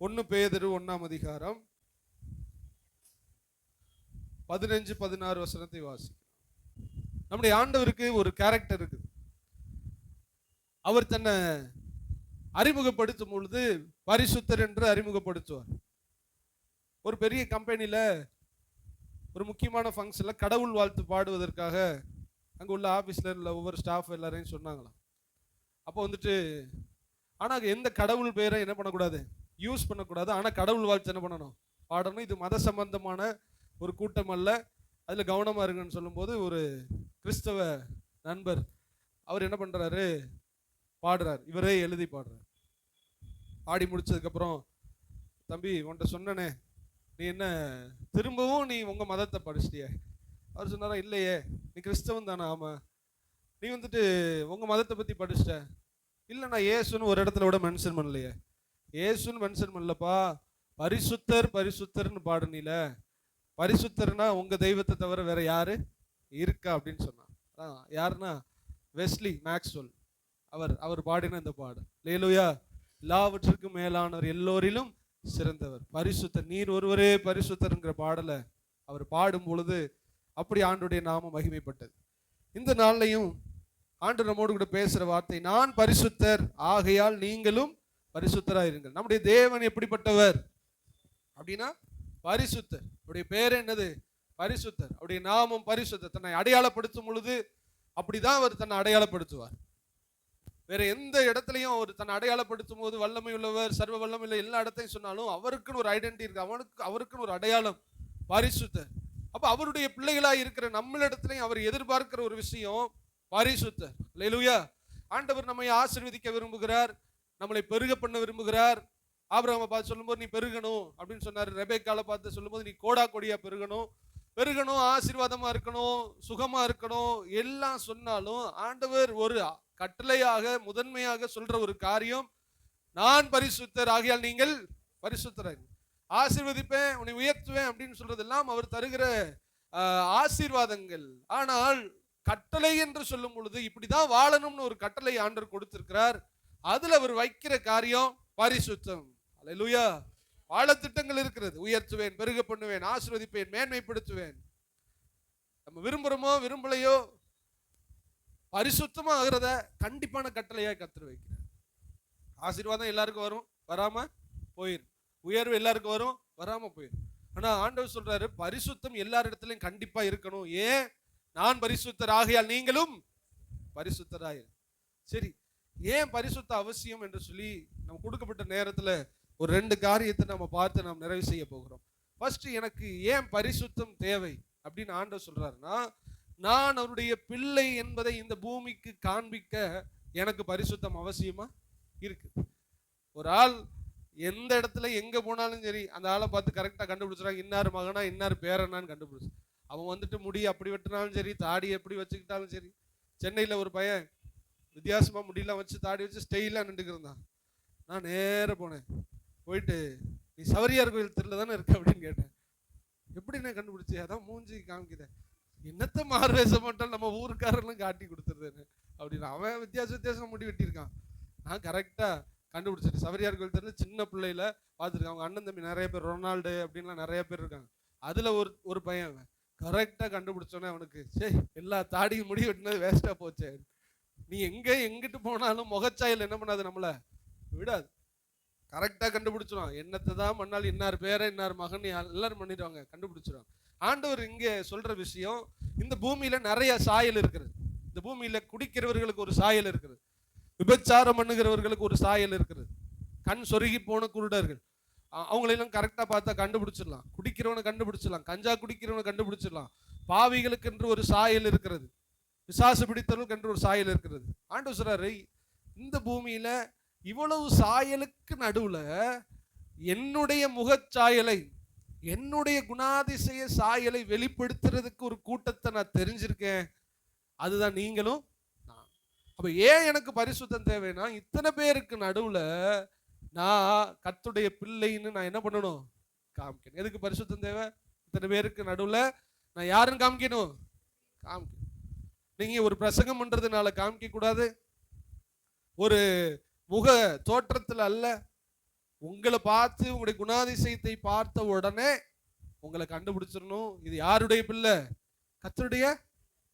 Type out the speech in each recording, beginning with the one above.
1 பேதுரு 1ஆம் அதிகாரம் 15-16 வசனத்தை வாசிக்கிறோம். நம்முடைய ஆண்டவருக்கு ஒரு கேரக்டர் இருக்குது. அவர் தன்னை அறிமுகப்படுத்தும் பொழுது பரிசுத்தர் என்று அறிமுகப்படுத்துவார். ஒரு பெரிய கம்பெனியில் ஒரு முக்கியமான ஃபங்க்ஷனில் கடவுள் வாழ்த்து பாடுவதற்காக அங்கே உள்ள ஆஃபீஸில் உள்ள ஒவ்வொரு ஸ்டாஃப் எல்லாரையும் சொன்னாங்களாம். அப்போ வந்துட்டு ஆனால் எந்த கடவுள் பேரை என்ன பண்ணக்கூடாது, யூஸ் பண்ணக்கூடாது. ஆனால் கடவுள் வாழ்த்து என்ன பண்ணணும், பாடணும். இது மத சம்பந்தமான ஒரு கூட்டம் அல்ல, அதில் கவனமாக இருக்குன்னு சொல்லும்போது ஒரு கிறிஸ்தவ நண்பர் அவர் என்ன பண்ணுறாரு, பாடுறார். இவரே எழுதி பாடுறார். பாடி முடிச்சதுக்கப்புறம், தம்பி உன்கிட்ட சொன்னனே, நீ என்ன திரும்பவும் நீ உங்கள் மதத்தை படிச்சிட்டிய? அவர் சொன்னாரா, இல்லையே, நீ கிறிஸ்தவன் தானே? ஆமாம். நீ வந்துட்டு உங்கள் மதத்தை பற்றி படிச்சிட்ட? இல்லை, நான் ஏசுன்னு ஒரு இடத்துல விட மென்ஷன் பண்ணலையே. ஏசுன்னு மென்ஷன் பண்ணலப்பா, பரிசுத்தர் பரிசுத்தர்னு பாடுனில. பரிசுத்தர்னா உங்கள் தெய்வத்தை தவிர வேற யாரு இருக்கா அப்படின்னு சொன்னான். யாருன்னா வெஸ்லி மேக்ஸ்வெல். அவர் பாடின இந்த பாடு, அல்லேலூயா, எல்லாவற்றுக்கும் மேலானவர், எல்லோரிலும் சிறந்தவர், பரிசுத்தர், நீர் ஒருவரே பரிசுத்தர்ங்கிற பாடலை அவர் பாடும் பொழுது அப்படி ஆண்டுடைய நாமம் மகிமைப்பட்டது. இந்த நாள்லையும் ஆண்டு நம்மோடு கூட பேசுகிற வார்த்தை, நான் பரிசுத்தர் ஆகையால் நீங்களும் பரிசுத்தராக இருங்கள். நம்முடைய தேவன் எப்படிப்பட்டவர் அப்படின்னா பரிசுத்தர். அவருடைய பேர் என்னது, பரிசுத்தர். அவருடைய நாமம் பரிசுத்தர். தன்னை அடையாளப்படுத்தும் பொழுது அப்படிதான் அவர் தன்னை அடையாளப்படுத்துவார். வேற எந்த இடத்துலையும் அவர் தன்னை அடையாளப்படுத்தும் போது வல்லமை உள்ளவர், சர்வ வல்லமை உள்ள எல்லா இடத்தையும் சொன்னாலும் அவருக்குன்னு ஒரு ஐடென்டிட்டி இருக்கு, அவருக்குன்னு ஒரு அடையாளம், பரிசுத்தர். அப்ப அவருடைய பிள்ளைகளாக இருக்கிற நம்மளிடத்துலையும் அவர் எதிர்பார்க்கிற ஒரு விஷயம் பரிசுத்தர். அல்லேலூயா. ஆண்டவர் நம்மை ஆசீர்வதிக்க விரும்புகிறார், நம்மளை பெருக பண்ண விரும்புகிறார். ஆபிரகாமை பார்த்து சொல்லும்போது நீ பெருகணும் அப்படின்னு சொன்னார். ரெபேக்காளை பார்த்து சொல்லும்போது நீ கோடா கொடியா பெருகணும், ஆசீர்வாதமா இருக்கணும், சுகமா இருக்கணும், எல்லாம் சொன்னாலும் ஆண்டவர் ஒரு கட்டளையாக முதன்மையாக சொல்ற ஒரு காரியம், நான் பரிசுத்தர் ஆகையால் நீங்கள் பரிசுத்தராக, ஆசீர்வதிப்பேன், உன்னை உயர்த்துவேன் அப்படின்னு சொல்றதெல்லாம் அவர் தருகிற ஆசீர்வாதங்கள். ஆனால் கட்டளை என்று சொல்லும் பொழுது இப்படிதான் வாழணும்னு ஒரு கட்டளை ஆண்டவர் கொடுத்திருக்கிறார். அதுல அவர் வைக்கிற காரியம் பரிசுத்தம். அல்லேலூயா. வாழத்திட்டங்கள் இருக்கிறது, உயர்த்துவேன், பெருக பண்ணுவேன், ஆசீர்வதிப்பேன், மேன்மைப்படுத்துவேன். நம்ம விரும்புறோமோ விரும்பலையோ பரிசுத்தமா ஆகிறத கண்டிப்பான கட்டளையா கர்த்தர் வைக்கிறார். ஆசீர்வாதம் எல்லாருக்கும் வரும், வராம போயிடும். உயர்வு எல்லாருக்கும் வரும், வராம போயிடும். ஆனா ஆண்டவர் சொல்றாரு பரிசுத்தம் எல்லாரிடத்திலும் கண்டிப்பா இருக்கணும். ஏன், நான் பரிசுத்தர் ஆகையால் நீங்களும் பரிசுத்தராய். சரி, ஏன் பரிசுத்த அவசியம் என்று சொல்லி நம்ம கொடுக்கப்பட்ட நேரத்துல ஒரு 2 காரியத்தை நம்ம பார்த்து நாம் நிறைவு செய்ய போகிறோம். ஃபர்ஸ்ட், எனக்கு ஏன் பரிசுத்தம் தேவை அப்படின்னு ஆண்டவர் சொல்றாருன்னா, நான் அவருடைய பிள்ளை என்பதை இந்த பூமிக்கு காண்பிக்க எனக்கு பரிசுத்தம் அவசியமா இருக்கு. ஒரு ஆள் எந்த இடத்துல எங்க போனாலும் சரி அந்த ஆளை பார்த்து கரெக்டா கண்டுபிடிச்சாங்க, இன்னார் மகனா இன்னார் பேரனான்னு கண்டுபிடிச்சு. அவன் வந்துட்டு முடி அப்படி வெட்டினாலும் சரி, தாடி எப்படி வச்சுக்கிட்டாலும் சரி. சென்னையில் ஒரு பையன் வித்தியாசமா முடியெல்லாம் வச்சு தாடி வச்சு ஸ்டைலா நின்றுக்கிருந்தான். நான் நேர போனேன், போயிட்டு நீ சவரியார் கோயில் தெருல தானே இருக்க அப்படின்னு கேட்டேன். எப்படி நான் கண்டுபிடிச்சேன்? அதான் மூஞ்சி காமிக்குதேன், என்னத்த மார்வேஷம் மட்டும் நம்ம ஊருக்காரெல்லாம் காட்டி கொடுத்துருந்தேன்னு அப்படின்னு. அவன் வித்தியாசம் முடி வெட்டியிருக்கான். நான் கரெக்டா கண்டுபிடிச்சிட்டு சவரியார் கோயில் தெருல சின்ன பிள்ளையில பார்த்துருக்கேன். அவங்க அண்ணன் தம்பி நிறைய பேர், ரொனால்டு அப்படின்லாம் நிறைய பேர் இருக்காங்க. அதுல ஒரு பையன் கரெக்டா கண்டுபிடிச்சோன்னே அவனுக்கு, சரி எல்லா தாடியும் முடி வெட்டினது வேஸ்டா போச்சே. நீ எங்கிட்டு போனாலும் முகச்சாயல் என்ன பண்ணாது, நம்மள விடாது. கரெக்டா கண்டுபிடிச்சிடும். என்னத்தை தான் பண்ணாலும் இன்னார் பேரை இன்னார் மகன் எல்லாரும் பண்ணிடுவாங்க, கண்டுபிடிச்சிடும். ஆண்டவர் இங்கே சொல்ற விஷயம், இந்த பூமியில நிறைய சாயல் இருக்கிறது. இந்த பூமியில குடிக்கிறவர்களுக்கு ஒரு சாயல் இருக்கிறது, விபச்சாரம் பண்ணுகிறவர்களுக்கு ஒரு சாயல் இருக்கிறது, கண் சொருகி போன குருடர்கள் அவங்களெல்லாம் கரெக்டா பார்த்தா கண்டுபிடிச்சிடலாம். குடிக்கிறவனை கண்டுபிடிச்சிடலாம், கஞ்சா குடிக்கிறவனை கண்டுபிடிச்சிடலாம். பாவிகளுக்கு என்று ஒரு சாயல் இருக்கிறது, பிசாசு பிடித்தவர்களுக்கு என்று ஒரு சாயல் இருக்கிறது. ஆண்டவர் சொல்றாரு, இந்த பூமியில இவ்வளவு சாயலுக்கு நடுவுல என்னுடைய முகச்சாயலை, என்னுடைய குணாதிசய சாயலை வெளிப்படுத்துறதுக்கு ஒரு கூட்டத்தை நான் தெரிஞ்சிருக்கேன். அதுதான் நீங்களும் நான். அப்ப ஏன் எனக்கு பரிசுத்தம் தேவைன்னா, இத்தனை பேருக்கு நடுவுல நான் கர்த்தருடைய பிள்ளைன்னு நான் என்ன பண்ணணும், காமிக்கணும். எதுக்கு பரிசுத்தம் தேவை? இத்தனை பேருக்கு நடுவுல நான் யாருன்னு காமிக்கணும், காமிக்கணும். நீங்க ஒரு பிரசங்கம் பண்றதுனால காமிக்க கூடாது, ஒரு முக தோற்றத்தில் அல்ல, உங்களை பார்த்து உங்களுடைய குணாதிசயத்தை பார்த்த உடனே உங்களை கண்டுபிடிச்சிடணும், இது யாருடைய பிள்ளை? கர்த்தருடைய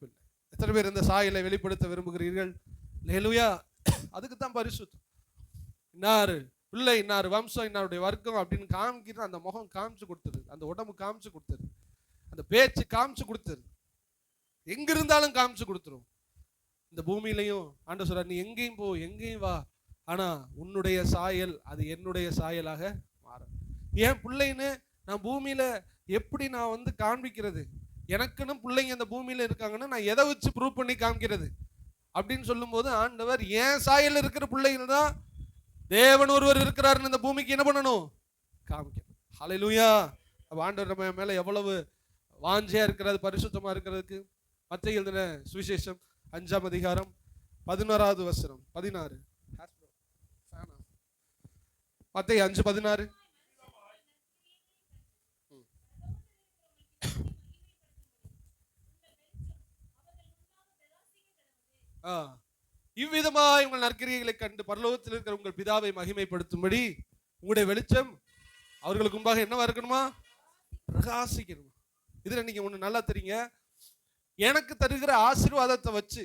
பிள்ளை. எத்தனை பேர் இந்த சாயலை வெளிப்படுத்த விரும்புகிறீர்கள்? ஹல்லேலூயா. அதுக்கு தான் பரிசுத்தம். இன்னாரு பிள்ளை, இன்னாரு வம்சம், இன்னாருடைய வர்க்கம் அப்படின்னு காமிக்கிற அந்த முகம் காமிச்சு கொடுத்துரு, அந்த உடம்பு காமிச்சு கொடுத்துரு, அந்த பேச்சு காமிச்சு கொடுத்துரு, எங்க இருந்தாலும் காமிச்சு கொடுத்துரும். இந்த பூமியிலையும் ஆண்டவர் சொல்றார், நீ எங்கேயும் போ, எங்கேயும் வா, ஆனா உன்னுடைய சாயல் அது என்னுடைய சாயலாக மாறும். ஏன் பிள்ளைன்னு நான் பூமியில எப்படி நான் வந்து காண்பிக்கிறது? எனக்குன்னு பிள்ளைங்க இந்த பூமியில இருக்காங்கன்னா நான் எதை வச்சு ப்ரூவ் பண்ணி காமிக்கிறது அப்படின்னு சொல்லும் போது ஆண்டவர் ஏன் சாயல் இருக்கிற பிள்ளைகள் தான் தேவன் ஒருவர் இருக்கிறாருன்னு இந்த பூமிக்கு என்ன பண்ணணும்? காமிக்கணும். ஹல்லேலூயா. ஆண்டவர் நம்ம மேல எவ்வளவு வாஞ்சையா இருக்கிறது, பரிசுத்தமா இருக்கிறதுக்கு. மத்தேயு எழுதின சுவிசேஷம் 5ஆம் அதிகாரம் 11வது வசனம் 16. மத்தேயு 5:16. இவ்விதமாய் உங்கள் நற்கிரியைகளை கண்டு பரலோகத்தில் இருக்கிற உங்கள் பிதாவை மகிமைப்படுத்தும்படி உங்களுடைய வெளிச்சம் அவர்களுக்கு முன்பாக என்னவா இருக்கணுமா? பிரகாசிக்கணும். இதுல நீங்க ஒண்ணு நல்லா தெரியுங்க, எனக்கு தருகிற ஆசீர்வாதத்தை வச்சு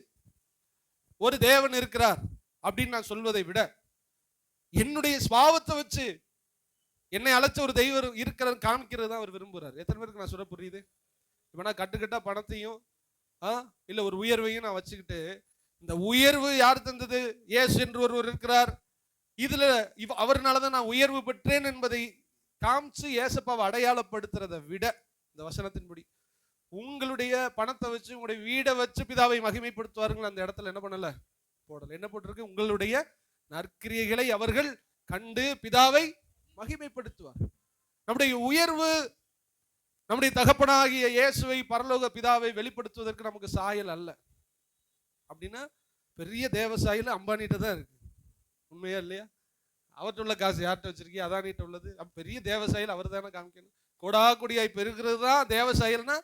ஒரு தேவன் இருக்கிறார் அப்படின்னு நான் சொல்வதை விட என்னுடைய சுபாவத்தை வச்சு என்னை அழைச்ச ஒரு தெய்வம் இருக்கிறார் காமிக்கிறது தான் அவர் விரும்புகிறார். எத்தனை பேருக்கு நான் சொல்ல புரியுது? இப்ப நான் கட்டுக்கட்டா பணத்தையும் இல்ல ஒரு உயர்வையும் நான் வச்சுக்கிட்டு, இந்த உயர்வு யார் தந்தது? இயேசு என்று ஒருவர் இருக்கிறார், இதுல அவர்னாலதான் நான் உயர்வு பெற்றேன் என்பதை காமிச்சு ஏசப்பாவை அடையாளப்படுத்துறதை விட, இந்த வசனத்தின்படி உங்களுடைய பணத்தை வச்சு உங்களுடைய வீடை வச்சு பிதாவை மகிமைப்படுத்துவார்கள் அந்த இடத்துல என்ன பண்ணல? போடல. என்ன போட்டிருக்கு? உங்களுடைய நற்கிரியைகளை அவர்கள் கண்டு பிதாவை மகிமைப்படுத்துவார். நம்முடைய உயர்வு நம்முடைய தகப்பனாகிய இயேசுவை பரலோக பிதாவை வெளிப்படுத்துவதற்கு நமக்கு சாயல் அல்ல. அப்படின்னா பெரிய தேவ சாயல் அம்பானிட்ட தான் இருக்கு. உண்மையா இல்லையா? அவர்கிட்ட உள்ள காசு யார்கிட்ட வச்சிருக்கீங்க? அதானிட்ட உள்ளது. பெரிய தேவ சாயல் அவர் தானே காமிக்கணும். கொடா கொடியாய் பெருகிறது தான் தேவ சாயல்னா,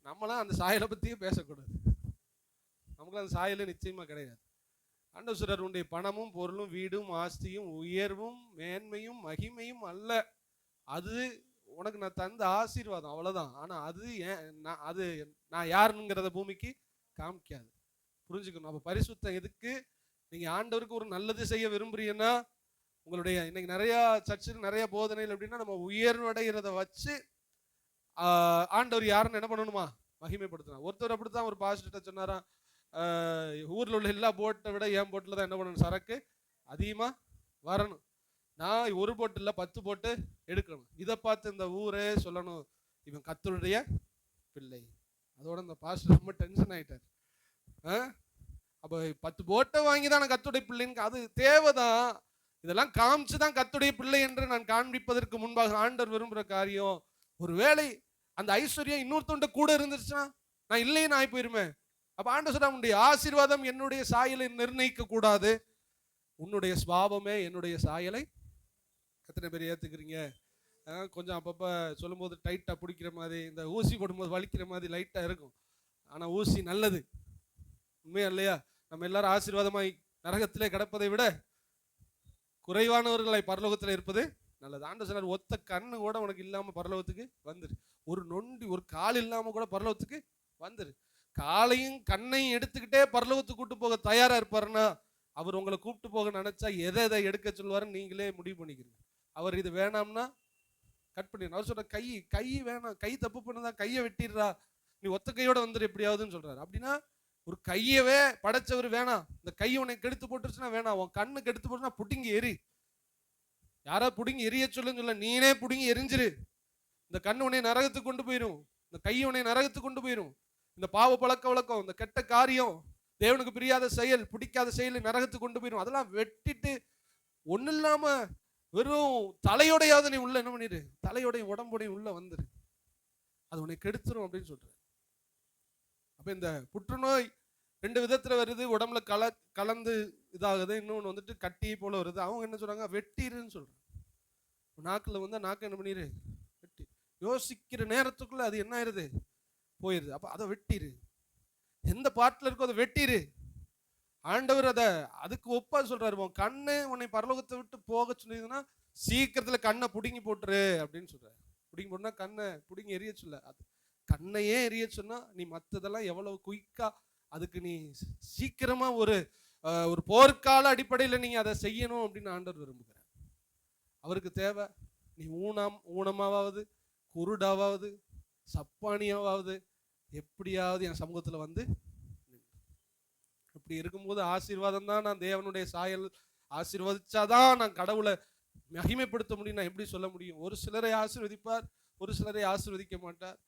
நம்மளாம் அந்த சாயலை பத்தியே பேசக்கூடாது. நமக்கு அந்த சாயலே நிச்சயமா கிடையாது. ஆண்டவர் உன்னுடைய பணமும் பொருளும் வீடும் ஆஸ்தியும் உயர்வும் மேன்மையும் மகிமையும் அல்ல, அது உனக்கு நான் தந்த ஆசீர்வாதம், அவ்வளவுதான். ஆனா அது நான் யாருங்கிறத பூமிக்கு காமிக்காது. புரிஞ்சுக்கணும். அப்ப பரிசுத்தம் எதுக்கு? நீங்க ஆண்டவருக்கு ஒரு நல்லது செய்ய விரும்புறீங்கன்னா, உங்களுடைய இன்னைக்கு நிறைய சர்ச்சில் நிறைய போதனைகள் எப்படின்னா, நம்ம உயர்வடைகிறத வச்சு ஆண்டவர் யாருன்னு என்ன பண்ணணுமா? மகிமைப்படுத்தணும். ஒருத்தர் அப்படித்தான் ஒரு பாஸ்டர்ட்ட சொன்னாராம், ஊர்ல உள்ள எல்லா போட்டை விட என் போட்டில் தான் என்ன பண்ணணும்? சரக்கு அதிகமா வரணும். நான் ஒரு போட்டு இல்லை 10 போட்டு எடுக்கணும். இதை பார்த்து இந்த ஊரே சொல்லணும், இவன் கர்த்தருடைய பிள்ளை. அதோட இந்த பாஸ்டர் ரொம்ப டென்ஷன் ஆயிட்டார். அப்போ 10 போட்டை வாங்கி தான் நான் கர்த்தருடைய பிள்ளைன்னு, அது தேவைதான். இதெல்லாம் காமிச்சுதான் கர்த்தருடைய பிள்ளை என்று நான் காண்பிப்பதற்கு முன்பாக ஆண்டவர் விரும்புகிற காரியம், ஒருவேளை அந்த ஐஸ்வர்யம் இன்னொருத்தொண்ட கூட இருந்துச்சுன்னா நான் இல்லைன்னு ஆகி போயிருமே. அப்ப ஆண்டவர் சொல்றார், உன்னுடைய ஆசீர்வாதம் என்னுடைய சாயலை நிர்ணயிக்க கூடாது, உன்னுடைய சுபாவமே என்னுடைய சாயலை. எத்தனை பேர் ஏத்துக்கிறீங்க? கொஞ்சம் அப்பப்ப சொல்லும் போது டைட்டா பிடிக்கிற மாதிரி, இந்த ஊசி போடும்போது வலிக்கிற மாதிரி லைட்டா இருக்கும். ஆனா ஊசி நல்லது. உண்மையா இல்லையா? நம்ம எல்லாரும் ஆசீர்வாதமாய் நரகத்திலே கிடப்பதை விட குறைவானவர்களை பரலோகத்தில் இருப்பது நல்லது. ஆண்டவர் சொன்னார், ஒத்த கண்ணு கூட உனக்கு இல்லாம பரலோகத்துக்கு வந்துரு, ஒரு நொண்டி ஒரு கால் இல்லாம கூட பரலோகத்துக்கு வந்துரு. காலையும் கண்ணையும் எடுத்துக்கிட்டே பரலோகத்துக்கு கூட்டு போக தயாரா இருப்பாருன்னா, அவர் உங்களை கூப்பிட்டு போக நினைச்சா எதை எதை எடுக்க சொல்லுவாருன்னு நீங்களே முடிவு பண்ணிக்கிறீங்க. அவர் இது வேணாம்னா கட் பண்ணிடணும். அவர் சொல்ற கை வேணாம், கை தப்பு பண்ணுதா கையை வெட்டிடுறா, நீ ஒத்த கையோட வந்துரு எப்படியாவதுன்னு சொல்றாரு. அப்படின்னா ஒரு கையவே படைச்சவர் வேணாம், இந்த கை உனக்கு கெடுத்து போட்டுருச்சுன்னா வேணாம், உன் கண்ணு கெடுத்து போட்டுனா புடுங்கி எரி. யாரா புடுங்கி எரிய சொல்லுன்னு சொல்ல, நீனே புடுங்கி எரிஞ்சிரு. இந்த கண்ணு உன்னை நரகத்துக்கு கொண்டு போயிடும், இந்த கை உன்னை நரகத்துக்கு கொண்டு போயிடும். இந்த பாவ பழக்க வழக்கம், இந்த கெட்ட காரியம், தேவனுக்கு பிரியாத செயல், பிடிக்காத செயல் நரகத்துக்கு கொண்டு போயிடும். அதெல்லாம் வெட்டிட்டு ஒண்ணு இல்லாம வெறும் தலையோடையாவது நீ உள்ள என்ன பண்ணிடு, தலையோடைய உடம்போடைய உள்ள வந்துரு, அது உன்னை கெடுத்துரும் அப்படின்னு சொல்ற. அப்ப இந்த புற்றுநோய் 2 விதத்துல வருது. உடம்புல கலந்து இதாகுது, இன்னொன்று வந்துட்டு கட்டி போல வருது. அவங்க என்ன சொல்றாங்க? வெட்டிருன்னு சொல்றாங்க. நாக்குல வந்தா நாக்கு என்ன பண்ணிரு, வெட்டி. யோசிக்கிற நேரத்துக்குள்ள அது என்ன ஆயிருது, போயிருது. அப்ப அதை வெட்டிரு. எந்த பாட்டில் இருக்கோ அதை வெட்டிரு. ஆண்டவர் அதுக்கு ஒப்பா சொல்றாரு, உன் கண்ணு உன்னை பரலோகத்தை விட்டு போக சொன்னதுன்னா சீக்கிரத்துல கண்ணை புடுங்கி போட்டுரு அப்படின்னு சொல்றாரு. புடுங்கி போட்டுனா கண்ணை புடுங்கி எரிய சொல்ல, அது கண்ணையே எரிய சொன்னா நீ மற்றதெல்லாம் எவ்வளவு குயிக்கா அதுக்கு நீ சீக்கிரமா ஒரு ஒரு போர்க்கால அடிப்படையில் நீங்க அதை செய்யணும் அப்படின்னு ஆண்டவர் விரும்புகிறார். அவருக்கு தேவை நீ ஊனமாவது குருடாவது சப்பானியாவது எப்படியாவது என் சமூகத்துல வந்து. அப்படி இருக்கும்போது ஆசீர்வாதம் தான், நான் தேவனுடைய சாயல் ஆசீர்வதிச்சாதான் நான் கடவுளை மகிமைப்படுத்த முடியும். நான் எப்படி சொல்ல முடியும்? ஒரு சிலரை ஆசீர்வதிப்பார், ஒரு சிலரை ஆசீர்வதிக்க மாட்டார்.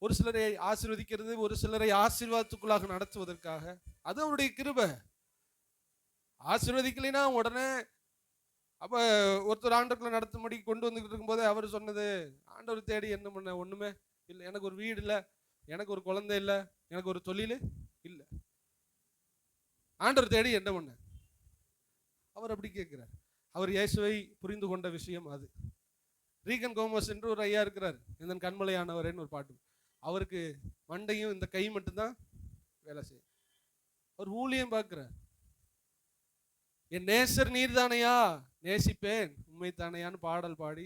ஒரு சிலரை ஆசீர்வதிக்கிறது ஒரு சிலரை ஆசீர்வாதத்துக்குள்ளாக நடத்துவதற்காக, அது அவருடைய கிருபை. ஆசீர்வதிக்கலைன்னா உடனே அப்ப ஒருத்தர் ஆண்டவர்களை நடத்தும்படி கொண்டு வந்துகிட்டு இருக்கும்போது அவர் சொன்னது, ஆண்டவர் தேடி என்ன பண்ண? ஒண்ணுமே இல்லை, எனக்கு ஒரு வீடு இல்லை, எனக்கு ஒரு குழந்தை இல்லை, எனக்கு ஒரு தொழில் இல்லை. ஆண்டவர் தேடி என்ன பண்ண? அவர் அப்படி கேட்கிறார். அவர் இயேசுவை புரிந்து கொண்ட விஷயம் அது. ரீகன் கோமஸ் என்று ஒரு ஐயா இருக்கிறார், இந்த கண்மலையானவர்னு ஒரு பாட்டு. அவருக்கு மண்டையும் இந்த கை மட்டும்தான் வேலை செய்யும். அவர் ஊழியம் பார்க்கிறார். என் நேசர் நீர் தானையா, நேசிப்பேன் உண்மை தானையான்னு பாடல் பாடி,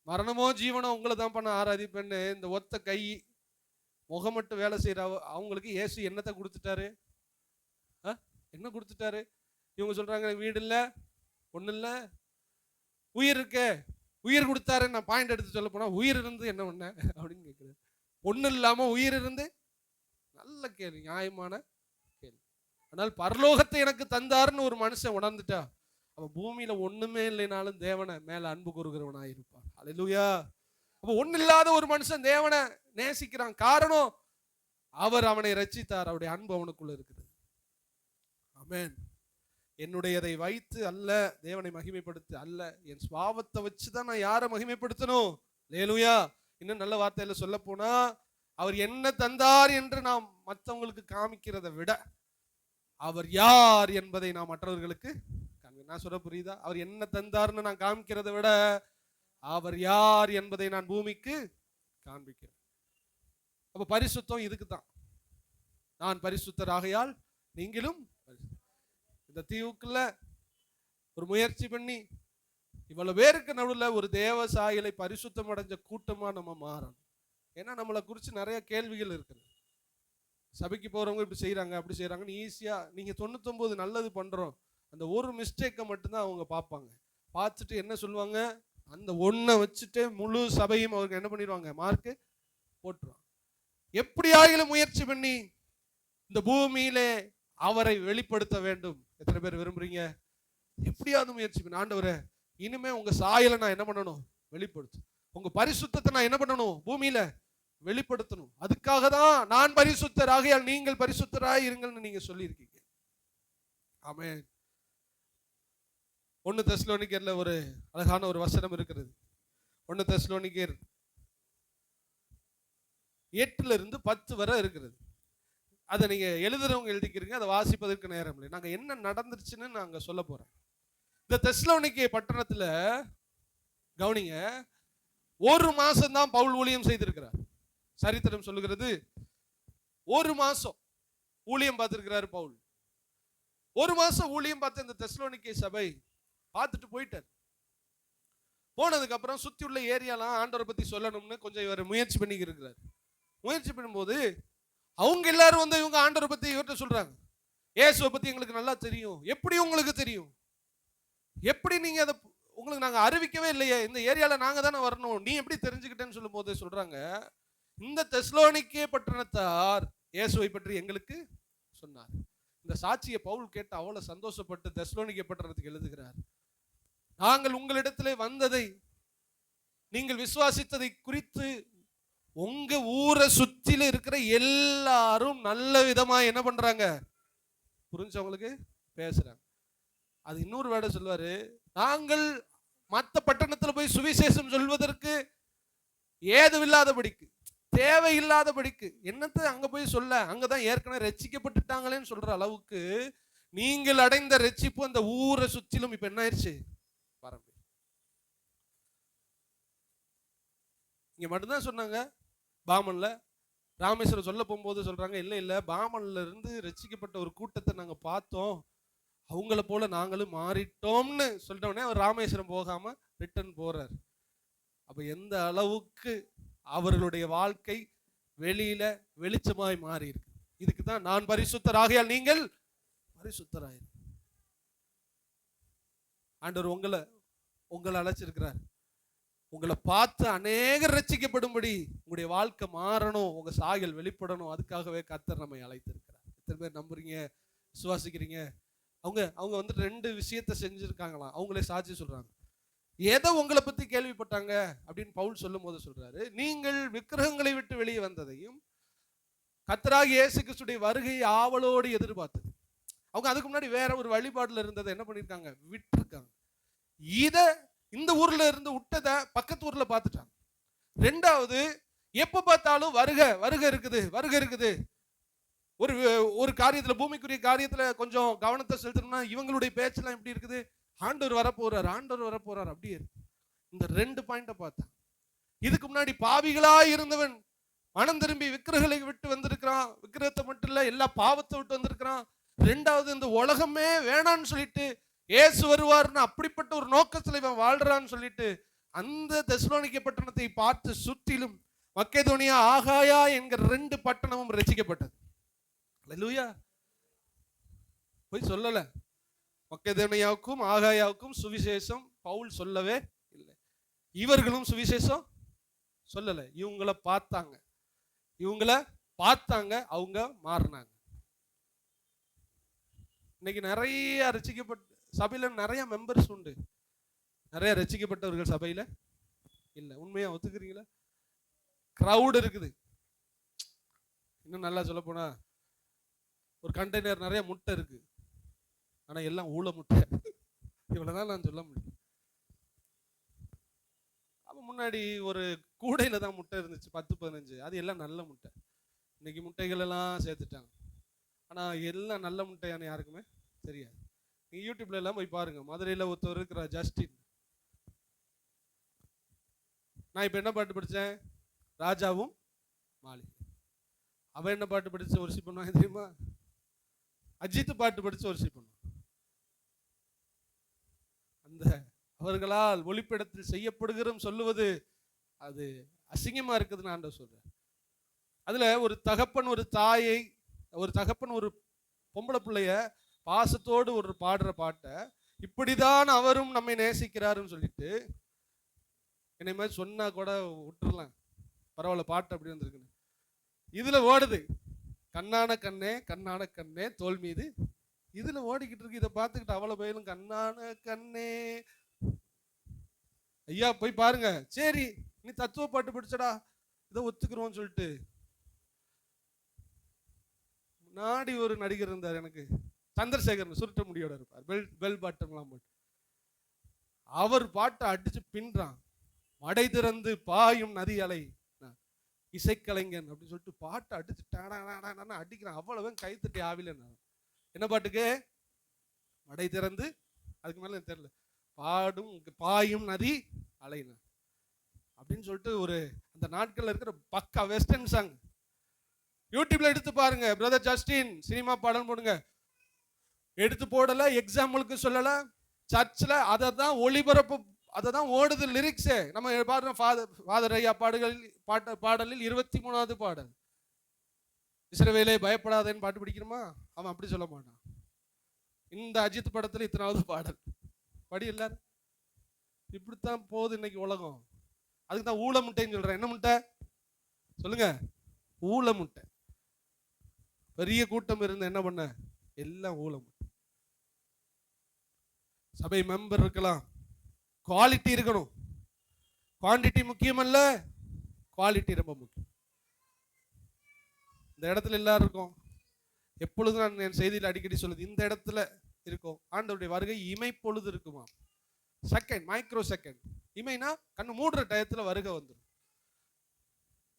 மரணமோ ஜீவனோ உங்களை தான் பண்ண ஆராதிப்பேன்னு இந்த ஒத்த கை முகம் மட்டும் வேலை செய்யற அவங்களுக்கு இயேசு என்னத்தை கொடுத்துட்டாரு? என்ன கொடுத்துட்டாரு? இவங்க சொல்றாங்க வீடு இல்லை, ஒண்ணு இல்லை, உயிர் இருக்கே, உயிர் கொடுத்தாரு. நான் பாயிண்ட் எடுத்து சொல்ல போனா, உயிர் இருந்து என்ன பண்ண அப்படின்னு கேட்குறேன். ஒண்ணு இல்லாம உயிர் இருந்து, நல்ல கேள்வி, நியாயமான கேள்வி. ஆனால் பரலோகத்தை எனக்கு தந்தாருன்னு ஒரு மனுஷன் உணர்ந்துட்டா, அவன் பூமியில ஒண்ணுமே இல்லைனாலும் தேவனை மேல அன்பு கூறுகிறவனாக இருப்பான். அல்லேலூயா. அப்ப ஒண்ணு இல்லாத ஒரு மனுஷன் தேவனை நேசிக்கிறான். காரணம், அவர் அவனை ரட்சித்தார், அவருடைய அன்பு அவனுக்குள்ள இருக்குது. ஆமென். என்னுடையதை வைத்து அல்ல, தேவனை மகிமைப்படுத்த அல்ல, என் சுபாவத்தை வச்சுதான் நான் யாரை மகிமைப்படுத்தணும். அல்லேலூயா. இன்னும் நல்ல வார்த்தையில சொல்ல போனா, அவர் என்ன தந்தார் என்று நாம் மற்றவங்களுக்கு காமிக்கிறதை விட, அவர் யார் என்பதை நாம் மற்றவர்களுக்கு நான் சொல்ல புரியுதா? அவர் என்ன தந்தார்னு நான் காமிக்கிறதை விட, அவர் யார் என்பதை நான் பூமிக்கு காண்பிக்கிறேன். அப்ப பரிசுத்தம் இதுக்கு தான். நான் பரிசுத்தர் ஆகையால் நீங்களும். இந்த தீவுக்குள்ள ஒரு முயற்சி பண்ணி இவ்வளவு பேருக்கு நடுவில் ஒரு தேவ சாயலை பரிசுத்தம் அடைஞ்ச கூட்டமா நம்ம மாறணும். ஏன்னா நம்மளை குறித்து நிறைய கேள்விகள் இருக்குது. சபைக்கு போறவங்க இப்படி செய்யறாங்க அப்படி செய்யறாங்கன்னு ஈஸியா, நீங்க 99 நல்லது பண்றோம், அந்த ஒரு மிஸ்டேக்கை மட்டும்தான் அவங்க பார்ப்பாங்க. பார்த்துட்டு என்ன சொல்லுவாங்க? அந்த ஒன்றை வச்சுட்டு முழு சபையும் அவருக்கு என்ன பண்ணிடுவாங்க? மார்க்கு போட்டுருவாங்க. எப்படியாகிலும் முயற்சி பண்ணி இந்த பூமியிலே அவரை வெளிப்படுத்த வேண்டும். எத்தனை பேர் விரும்புறீங்க? எப்படியாவது முயற்சி பண்ணி, ஆண்டவரே இனிமே உங்க சாயலை நான் என்ன பண்ணணும்? வெளிப்படுத்து. உங்க பரிசுத்தத்தை நான் என்ன பண்ணணும்? பூமியில வெளிப்படுத்தணும். அதுக்காக தான் நான் பரிசுத்தர் ஆகையால் நீங்கள் பரிசுத்தராய் இருங்கள்னு நீங்க சொல்லியிருக்கீங்க. ஆமென். 1 தெசலோனிக்கேர்ல ஒரு அழகான ஒரு வசனம் இருக்கிறது. 1 தெசலோனிக்கேர் 8-10 வரை இருக்கிறது. அதை நீங்க எழுதுறவங்க எழுதிக்கிறீங்க, அதை வாசிப்பதற்கு நேரம் இல்லை. நாங்க என்ன நடந்துருச்சுன்னு நாங்க சொல்ல போறேன். இந்த தெசலோனிக்கே பட்டணத்துல கவனிங்க, 1 மாசம் தான் பவுல் ஊழியம் செய்திருக்கிறார். சரித்திரம் சொல்லுகிறது 1 மாசம் ஊழியம் பார்த்திருக்கிறார் பவுல். 1 மாசம் ஊழியம் பார்த்து இந்த தெசலோனிக்கே சபை பார்த்துட்டு போயிட்டார். போனதுக்கு அப்புறம் சுத்தி உள்ள ஏரியாலாம் ஆண்டவரை பத்தி சொல்லணும்னு கொஞ்சம் இவர் முயற்சி பண்ணி இருக்கிறார். முயற்சி பண்ணும்போது அவங்க எல்லாரும் வந்து இவங்க ஆண்டவரை பத்தி இவர்கிட்ட சொல்றாங்க, இயேசுவை பத்தி எங்களுக்கு நல்லா தெரியும். எப்படி உங்களுக்கு தெரியும்? எப்படி நீங்க அதை உங்களுக்கு நாங்க அறிவிக்கவே இல்லையே, இந்த ஏரியால நாங்க தானே வரணும், நீ எப்படி தெரிஞ்சுக்கிட்டேன்னு சொல்லும் போது சொல்றாங்க, இந்த தெசலோனிக்கே பட்டணத்தார் இயேசுவை பற்றி எங்களுக்கு சொன்னார். இந்த சாட்சியை பவுல் கேட்டு அவ்வளவு சந்தோஷப்பட்டு தெசலோனிக்கே பட்டணத்துக்கு எழுதுகிறார். நாங்கள் உங்களிடத்திலே வந்ததை, நீங்கள் விசுவாசித்ததை குறித்து உங்க ஊரை சுற்றில இருக்கிற எல்லாரும் நல்ல விதமா என்ன பண்றாங்க? புரிஞ்சவங்களுக்கு பேசுறாங்க. அது இன்னொரு வேட சொல்லுவாரு, நாங்கள் மற்ற பட்டணத்துல போய் சுவிசேஷம் சொல்வதற்கு ஏதுவில்லாதபடிக்கு, தேவையில்லாதபடிக்கு, என்னத்தை அங்க போய் சொல்ல, அங்கதான் ஏற்கனவே ரட்சிக்கப்பட்டுட்டாங்களேன்னு சொல்ற அளவுக்கு நீங்கள் அடைந்த ரட்சிப்பு அந்த ஊரை சுற்றிலும் இப்ப என்ன ஆயிடுச்சு? பரம்பு. இங்க மட்டும்தான் சொன்னாங்க. பாமன்ல ராமேஸ்வரம் சொல்ல போகும்போது சொல்றாங்க, இல்ல இல்ல பாமன்ல இருந்து ரட்சிக்கப்பட்ட ஒரு கூட்டத்தை நாங்க பார்த்தோம், அவங்கள போல நாங்களும் மாறிட்டோம்னு சொல்லிட்டோடனே அவர் ராமேஸ்வரம் போகாம ரிட்டர்ன் போறார். அப்ப எந்த அளவுக்கு அவர்களுடைய வாழ்க்கை வெளியில வெளிச்சமாய் மாறி இருக்கு. இதுக்கு தான் நான் பரிசுத்தர் ஆகையால் நீங்கள் பரிசுத்தராய். ஆண்டவர் உங்களை அழைச்சிருக்கிறார். உங்களை பார்த்து அநேகர் ரட்சிக்கப்படும்படி உங்களுடைய வாழ்க்கை மாறணும், உங்க சாயல் வெளிப்படணும். அதுக்காகவே கர்த்தர் நம்மை அழைத்திருக்கிறார். எத்தனை பேர் நம்புறீங்க, விசுவாசிக்கிறீங்க? அவங்க வந்து 2 விஷயத்தை செஞ்சிருக்காங்களாம். அவங்களே சாட்சி சொல்றாங்க. எதை உங்களை பத்தி கேள்விப்பட்டாங்க அப்படின்னு பவுல் சொல்லும் போது சொல்றாரு, நீங்கள் விக்கிரகங்களை விட்டு வெளியே வந்ததையும் கர்த்தராகிய இயேசு கிறிஸ்துவின் வருகையை ஆவலோடு எதிர்பார்த்தது. அவங்க அதுக்கு முன்னாடி வேற ஒரு வழிபாடுல இருந்ததை என்ன பண்ணிருக்காங்க, விட்டுருக்காங்க. இந்த ஊர்ல இருந்து விட்டதை பக்கத்து ஊர்ல பார்த்துட்டாங்க. 2வது, எப்ப பார்த்தாலும் வருகை இருக்குது. ஒரு காரியத்துல, பூமிக்குரிய காரியத்துல கொஞ்சம் கவனத்தை செலுத்தணும்னா இவங்களுடைய பேச்செல்லாம் எப்படி இருக்குது, ஆண்டவர் வரப்போறார் அப்படியே இருக்கு. இந்த 2 பாயிண்ட பார்த்தா, இதுக்கு முன்னாடி பாவிகளா இருந்தவன் மனம் திரும்பி விக்கிரகங்களை விட்டு வந்திருக்கிறான். விக்கிரகத்தை மட்டும் இல்ல, எல்லா பாவத்தை விட்டு வந்திருக்கிறான். 2வது, இந்த உலகமே வேணான்னு சொல்லிட்டு இயேசு வருவார்னு அப்படிப்பட்ட ஒரு நோக்கத்தில் இவன் வாழ்றான்னு சொல்லிட்டு அந்த தெசலோனிக்கே பட்டணத்தை பார்த்து சுற்றிலும் மக்கெதோனியா, ஆகாயா என்கிற 2 பட்டணமும் ரட்சிக்கப்பட்டது. அல்லேலூயா. போய் சொல்லல, மக்கெதோனியாவுக்கும் ஆகாயாவுக்கும் சுவிசேஷம் பவுல் சொல்லவே இல்லை. இவர்களும் சுவிசேஷம் சொல்லல. இவங்கள பார்த்தாங்க, அவங்க மாறினாங்க. இன்னைக்கு நிறைய ரட்சிக்கப்பட்ட சபையில நிறைய மெம்பர்ஸ் உண்டு, நிறைய ரட்சிக்கப்பட்டவர்கள் சபையில இல்ல. உண்மையா ஒத்துக்கிறீங்களா? கிரவுட் இருக்குது. இன்னும் நல்லா சொல்ல போனா, ஒரு கண்டெய்னர் நிறைய முட்டை இருக்கு, ஆனா எல்லாம் ஊழ முட்டை. இவ்வளவுதான் நான் சொல்ல முடியும். அப்ப முன்னாடி ஒரு கூடையில தான் முட்டை இருந்துச்சு, 10-15, அது எல்லாம் நல்ல முட்டை. இன்னைக்கு முட்டைகள் எல்லாம் சேர்த்துட்டாங்க, ஆனா எல்லாம் நல்ல முட்டையான யாருக்குமே தெரியாது. நீங்க யூடியூப்ல எல்லாம் போய் பாருங்க. மதுரையில ஒருத்தர் இருக்கிற ஜஸ்டின். நான் இப்ப என்ன பாட்டு படிச்சேன், ராஜாவும் மாளிகை. அவன் என்ன பாட்டு படிச்சு ஒரு பண்ணுவாங்க தெரியுமா, அஜித் பாட்டு படிச்சு ஒரு பண்ணுவான். அந்த அவர்களால் ஒளிப்படத்தில் செய்யப்படுகிறோம் சொல்லுவது அது அசிங்கமா இருக்குதுன்னு ஆண்டவர் சொல்றேன். அதுல ஒரு தகப்பன் ஒரு பொம்பளை பிள்ளைய பாசத்தோடு ஒரு பாடுற பாட்டை, இப்படிதான் அவரும் நம்மை நேசிக்கிறாருன்னு சொல்லிட்டு, என்னை மாதிரி சொன்னா கூட விட்டுறலாம், பரவாயில்ல, பாட்டு அப்படி வந்திருக்குன்னு. இதுல ஓடுது, கண்ணான கண்ணே தோல் மீது, இதுல ஓடிக்கிட்டு இருக்கு. இதை பார்த்துக்கிட்டு அவ்வளவு பயிலும் கண்ணான கண்ணே. ஐயா போய் பாருங்க. சரி, நீ தத்துவ பாட்டு படிச்சடா, இதை ஒத்துக்கிறோம்னு சொல்லிட்டு. முன்னாடி ஒரு நடிகர் இருந்தார், எனக்கு சந்திரசேகர், சுருட்ட முடியோட இருப்பார், பெல் பாட்டம்லாம் போட்டு. அவர் பாட்டை அடிச்சு பின்றான். மடை திறந்து பாயும் நதி அலை, இசைக்கலைஞன் அப்படின்னு சொல்லிட்டு பாட்டை அடிச்சு அடிக்கிறான். அவ்வளவு கைத்தட்டி ஆவில. என்ன பாட்டுக்கு? மடை திறந்து, அதுக்கு மேல தெரியல, பாயும் நதி அலைனா அப்படின்னு சொல்லிட்டு ஒரு அந்த நாட்கள்ல இருக்கிற பக்கா வெஸ்டர்ன் சாங். யூடியூப்ல எடுத்து பாருங்க. பிரதர் ஜஸ்டின் சினிமா பாடல் போடுங்க. எடுத்து போடல, எக்ஸாம்பிளுக்கு சொல்லல, சர்ச்சில் அதை தான் ஒளிபரப்பு, அதை தான் ஓடுது லிரிக்ஸே. நம்ம பாடுற ஃபாதர் ஐயா பாடலில் 23வது பாடல், இஸ்ரவேலே பயப்படாதேன்னு பாட்டு படிக்கணுமா? அவன் அப்படி சொல்ல மாட்டான். இந்த அஜித் படத்தில் 3வது பாடல் படி எல்லாரும். இப்படித்தான் போகுது இன்னைக்கு உலகம். அதுக்கு தான் ஊழ முட்டைன்னு சொல்றேன். என்ன முட்டை சொல்லுங்க? ஊழ முட்டை. பெரிய கூட்டம் இருந்து என்ன பண்ண, எல்லாம் ஊழ முட்டை. சபை மெம்பர் இருக்கலாம், குவாலிட்டி இருக்கணும். குவான்டிட்டி முக்கியம் அல்ல, குவாலிட்டி ரொம்ப முக்கியம். இந்த இடத்துல எல்லாரும் இருக்கும். எப்பொழுதும் நான் என் செய்தியில் அடிக்கடி சொல்லுது, இந்த இடத்துல இருக்கும். ஆண்டவருடைய வருகை இமைப்பொழுது இருக்குமா? Second, micro second. இமைனா கண்ணு மூடுற டயத்துல வருகை வந்துடும்.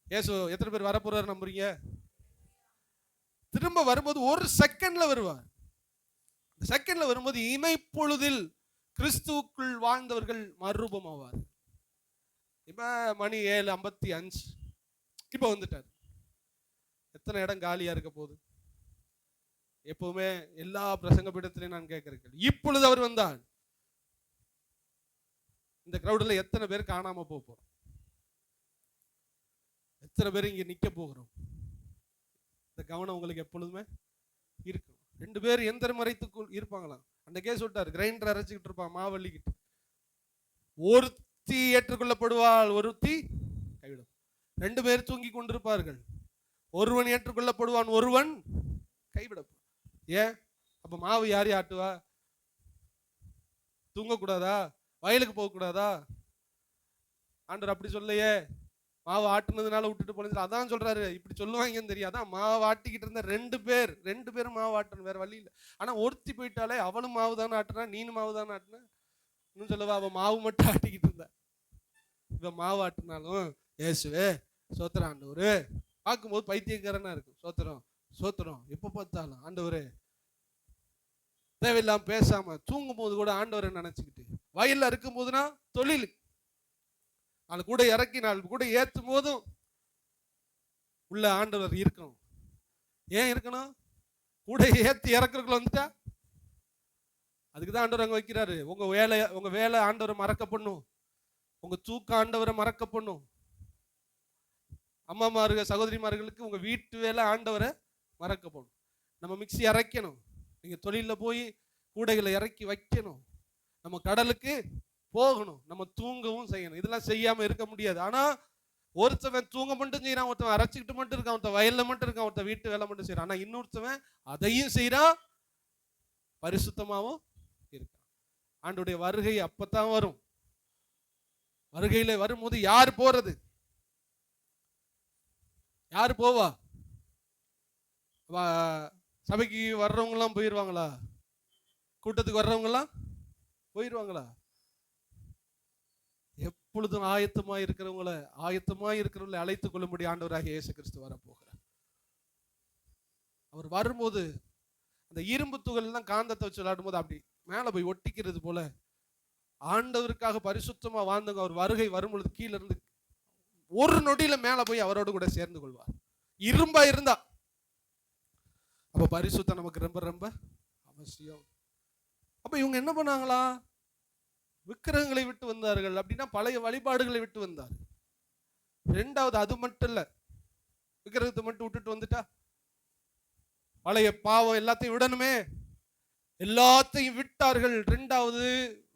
ஏசு எத்தனை பேர் வரப்போறாரு நம்புறீங்க? திரும்ப வரும்போது ஒரு செகண்ட்ல வருவார். செகண்ட்ல வரும்போது இமைப்பொழுதில் கிறிஸ்துவுக்குள் வாழ்ந்தவர்கள் மறுரூபமாவார். இப்ப மணி 7:55 இப்ப வந்துட்டார். எத்தனை இடம் காலியா இருக்க போகுது? எப்பவுமே எல்லா பிரசங்க பீடத்திலையும் நான் கேட்கிறேன், இப்பொழுது அவர் வந்தார். இந்த கிரௌடில் எத்தனை பேர் காணாம போறோம்? எத்தனை பேர் இங்க நிக்க போகிறோம்? இந்த கவனம் உங்களுக்கு எப்பொழுதுமே இருக்கும். 2 பேர் எந்திர மறைத்துக்குள் இருப்பாங்களாம். அன்னைக்கே சொல்லிட்டாரு, கிரைண்டர் அரைச்சிக்கிட்டு இருப்பான் மாவள்ளிக்கிட்டு. ஒருத்தி ஏற்றுக்கொள்ளப்படுவாள், ஒருத்தி கைவிடும். 2 பேர் தூங்கி கொண்டிருப்பார்கள். ஒருவன் ஏற்றுக்கொள்ளப்படுவான், ஒருவன் கைவிடப்படும். ஏன்? அப்ப மாவு யார் ஆட்டுவா? தூங்கக்கூடாதா? வயலுக்கு போகக்கூடாதா? ஆண்டவர் அப்படி சொல்லையே. மாவு ஆட்டுனதுனால விட்டுட்டு போனது அதான் சொல்றாரு. இப்படி சொல்லுவாங்கன்னு தெரியும். அதான் மாவு ஆட்டிக்கிட்டு இருந்த 2 பேரும் மாவு ஆட்டணும், வேற வழி இல்லை. ஆனா ஒருத்தி போயிட்டாலே அவளும் மாவு தானே ஆட்டுனா, நீனும் மாவு தானே ஆட்டுன. இன்னும் சொல்லவா, அவன் மாவு மட்டும் ஆட்டிக்கிட்டு இருந்தா. இவன் மாவு ஆட்டினாலும் ஏசுவே சோத்திரம் ஆண்டவரு பார்க்கும்போது பைத்தியக்காரனா இருக்கும். சோத்திரம் சோத்திரம் எப்ப பார்த்தாலும் ஆண்டவரே. தேவையில்லாம பேசாம தூங்கும் போது கூட ஆண்டவரை நினைச்சுக்கிட்டு, வயல்ல இருக்கும் போதுனா தொழில், அது கூட இறக்கினால் கூட ஏற்றும் போதும் உள்ள ஆண்டவர் இருக்கணும். ஏன் இருக்கணும்? கூட ஏற்றி இறக்குறதுக்குள்ள வந்துட்டா அதுக்குதான் ஆண்டவர் அங்க வைக்கிறாரு. உங்க வேலை ஆண்டவரை மறக்க பண்ணும், உங்க தூக்க ஆண்டவரை மறக்க பண்ணும். அம்மாமார்கள் சகோதரிமார்களுக்கு உங்க வீட்டு வேலை ஆண்டவரை மறக்க பண்ணும். நம்ம மிக்சி இறக்கணும், நீங்க தொழில போய் கூடைகளை இறக்கி வைக்கணும், நம்ம கடலுக்கு போகணும், நம்ம தூங்கவும் செய்யணும். இதெல்லாம் செய்யாம இருக்க முடியாது. ஆனா ஒருத்தவன் தூங்க மட்டும் செய்யறான், ஒருத்தவன் அரைச்சிக்கிட்டு மட்டும் இருக்கான், ஒருத்தன் வயல்ல மட்டும் இருக்கான், ஒருத்தன் வீட்டு வேலை மட்டும் செய்யறான். ஆனா இன்னொருத்தவன் அதையும் செய்யறான், பரிசுத்தமாவும் இருக்கான். ஆண்டவருடைய வருகை அப்பதான் வரும். வருகையில வரும்போது யார் போறது? யாரு போவா? சபைக்கு வர்றவங்க எல்லாம் போயிருவாங்களா? கூட்டத்துக்கு வர்றவங்க எல்லாம் போயிருவாங்களா? எப்பொழுதும் ஆயத்தமாய் இருக்கிறவங்களை அழைத்துக் கொள்ளும்படி ஆண்டவராக இயேசு கிறிஸ்து வரப்போகிறார். அவர் வரும்போது அந்த இரும்பு துகள் எல்லாம் காந்தத்தை வச்சு விளையாடும் போது அப்படி மேல போய் ஒட்டிக்கிறது போல ஆண்டவருக்காக பரிசுத்தமா வாழ்ந்தவங்க அவர் வருகை வரும்பொழுது கீழே இருந்து ஒரு நொடியில மேல போய் அவரோடு கூட சேர்ந்து கொள்வார். இரும்பா இருந்தா அப்ப பரிசுத்தம் நமக்கு ரொம்ப ரொம்ப அவசியம். அப்ப இவங்க என்ன பண்ணாங்களா? விக்கிரகங்களை விட்டு வந்தார்கள். அப்படின்னா பழைய வழிபாடுகளை விட்டு வந்தார்கள். 2வது அது மட்டும் இல்ல, விக்கிரகத்தை மட்டும் விட்டுட்டு வந்துட்டா பழைய பாவம் எல்லாத்தையும் விடணுமே, எல்லாத்தையும் விட்டார்கள். 2வது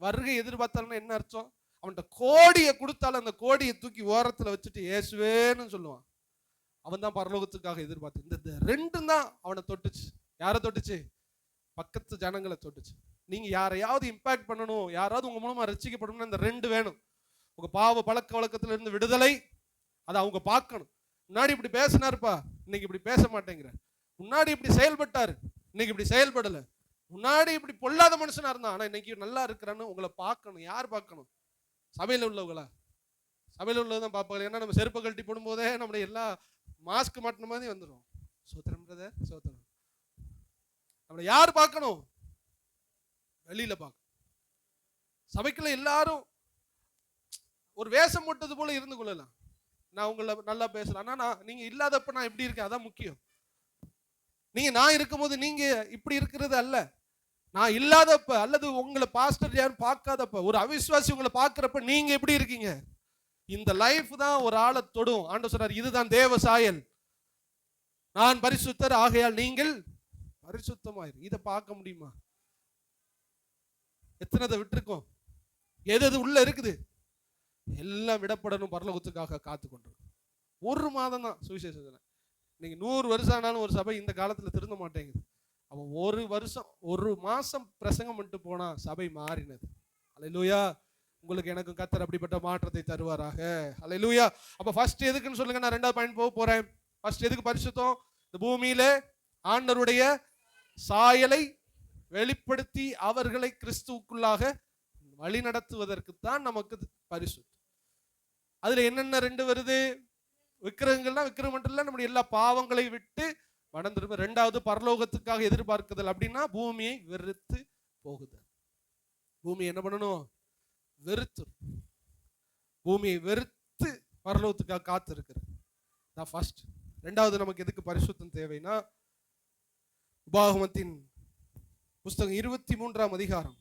வருகை எதிர்பார்த்தாலும் என்ன அர்த்தம்? அவன்கிட்ட கோடியை கொடுத்தாலும் அந்த கோடியை தூக்கி ஓரத்துல வச்சுட்டு இயேசுவேன்னு சொல்லுவான். அவன் தான் பரலோகத்துக்காக எதிர்பார்த்து. இந்த 2 தான் அவனை தொட்டுச்சு. யாரை தொட்டுச்சு? பக்கத்து ஜனங்களை தொட்டுச்சு. நீங்க யாரையாவது இம்பாக்ட் பண்ணணும், யாராவது உங்க மூலமா ரட்சிக்கப்படணும், இந்த 2 வேணும். உங்க பாவ பழக்க வழக்கத்துல இருந்து விடுதலை, அதை அவங்க பார்க்கணும். முன்னாடி இப்படி பேசினாருப்பா, இன்னைக்கு இப்படி பேச மாட்டேங்கிற. முன்னாடி இப்படி செயல்பட்டாரு, இன்னைக்கு இப்படி செயல்படல. முன்னாடி இப்படி பொல்லாத மனுஷனா இருந்தா, ஆனா இன்னைக்கு நல்லா இருக்கிறான்னு உங்களை பார்க்கணும். யார் பார்க்கணும்? சபையில உள்ளவங்களா? சபையில உள்ளதான் பார்ப்பாங்க. ஏன்னா நம்ம செருப்பை கழட்டி போடும் போதே நம்முடைய எல்லா மாஸ்க் மாட்டின மாதிரி வந்துடும். சோத்திரம் பிரதர், சோத்திரம். நம்மளை யார் பார்க்கணும்? வெளியில பார்க்கணும். சபைக்குள்ள எல்லாரும் ஒரு வேஷம் போட்டது போல இருந்து கொள்ளலாம். நான் உங்களை நல்லா பேசலாம், ஆனா நீங்க இல்லாதப்ப நான் எப்படி இருக்கேன் அதான் முக்கியம். நீங்க நான் இருக்கும்போது நீங்க இப்படி இருக்கிறது அல்ல, நான் இல்லாதப்ப அல்லது உங்களை பாஸ்டர் யாரும் பார்க்காதப்ப, ஒரு அவிசுவாசி உங்களை பார்க்கிறப்ப நீங்க எப்படி இருக்கீங்க? இந்த லைஃப் தான் ஒரு ஆளை தொடும். ஆண்டவர் சொல்றார், இதுதான் தேவ சாயல், நான் பரிசுத்தர் ஆகையால் நீங்கள் பரிசுத்தமாயிரு. இதை பார்க்க முடியுமா? எத்தனை விட்டுருக்கோம்? எது உள்ள இருக்குது எல்லாம் விடப்படணும், பரலோகத்துக்காக காத்து கொண்டிருக்கும். 1 மாதம் தான் சுவிசேஷம். நீங்க 100 வருஷம் ஆனாலும் ஒரு சபை இந்த காலத்துல திருந்த மாட்டேங்குது. அவன் 1 மாசம் பிரசங்கம் பண்ணிட்டு போனா சபை மாறினது. அல்லேலூயா. உங்களுக்கு எனக்கும் கர்த்தர் அப்படிப்பட்ட மாற்றத்தை தருவாராக. அல்லேலூயா. அப்ப ஃபர்ஸ்ட் எதுக்குன்னு சொல்லுங்க, நான் 2வது பாயிண்ட் போறேன். ஃபர்ஸ்ட் எதுக்கு பரிசுத்தம்? இந்த பூமியில ஆண்டவருடைய சாயலை வெளிப்படுத்தி அவர்களை கிறிஸ்துவுக்குள்ளாக வழி நடத்துவதற்கு தான் நமக்கு பரிசுத்தம். அதுல என்னென்ன 2 வருது? விக்கிரகங்கள்னா விக்கிரகம் மட்டும் இல்ல, நம்முடைய எல்லா பாவங்களை விட்டு மனந்திரும்ப. 2வது பரலோகத்துக்காக எதிர்பார்க்குதல். அப்படின்னா பூமியை வெறுத்து போகுதல். பூமியை என்ன பண்ணணும்? வெறுத்து. பூமியை வெறுத்து பரலோகத்துக்காக காத்து இருக்கிறது. ஃபர்ஸ்ட். 2வது நமக்கு எதுக்கு பரிசுத்தம் தேவைன்னா, உபாகமத்தின் புஸ்தகம் 23ஆம் அதிகாரம்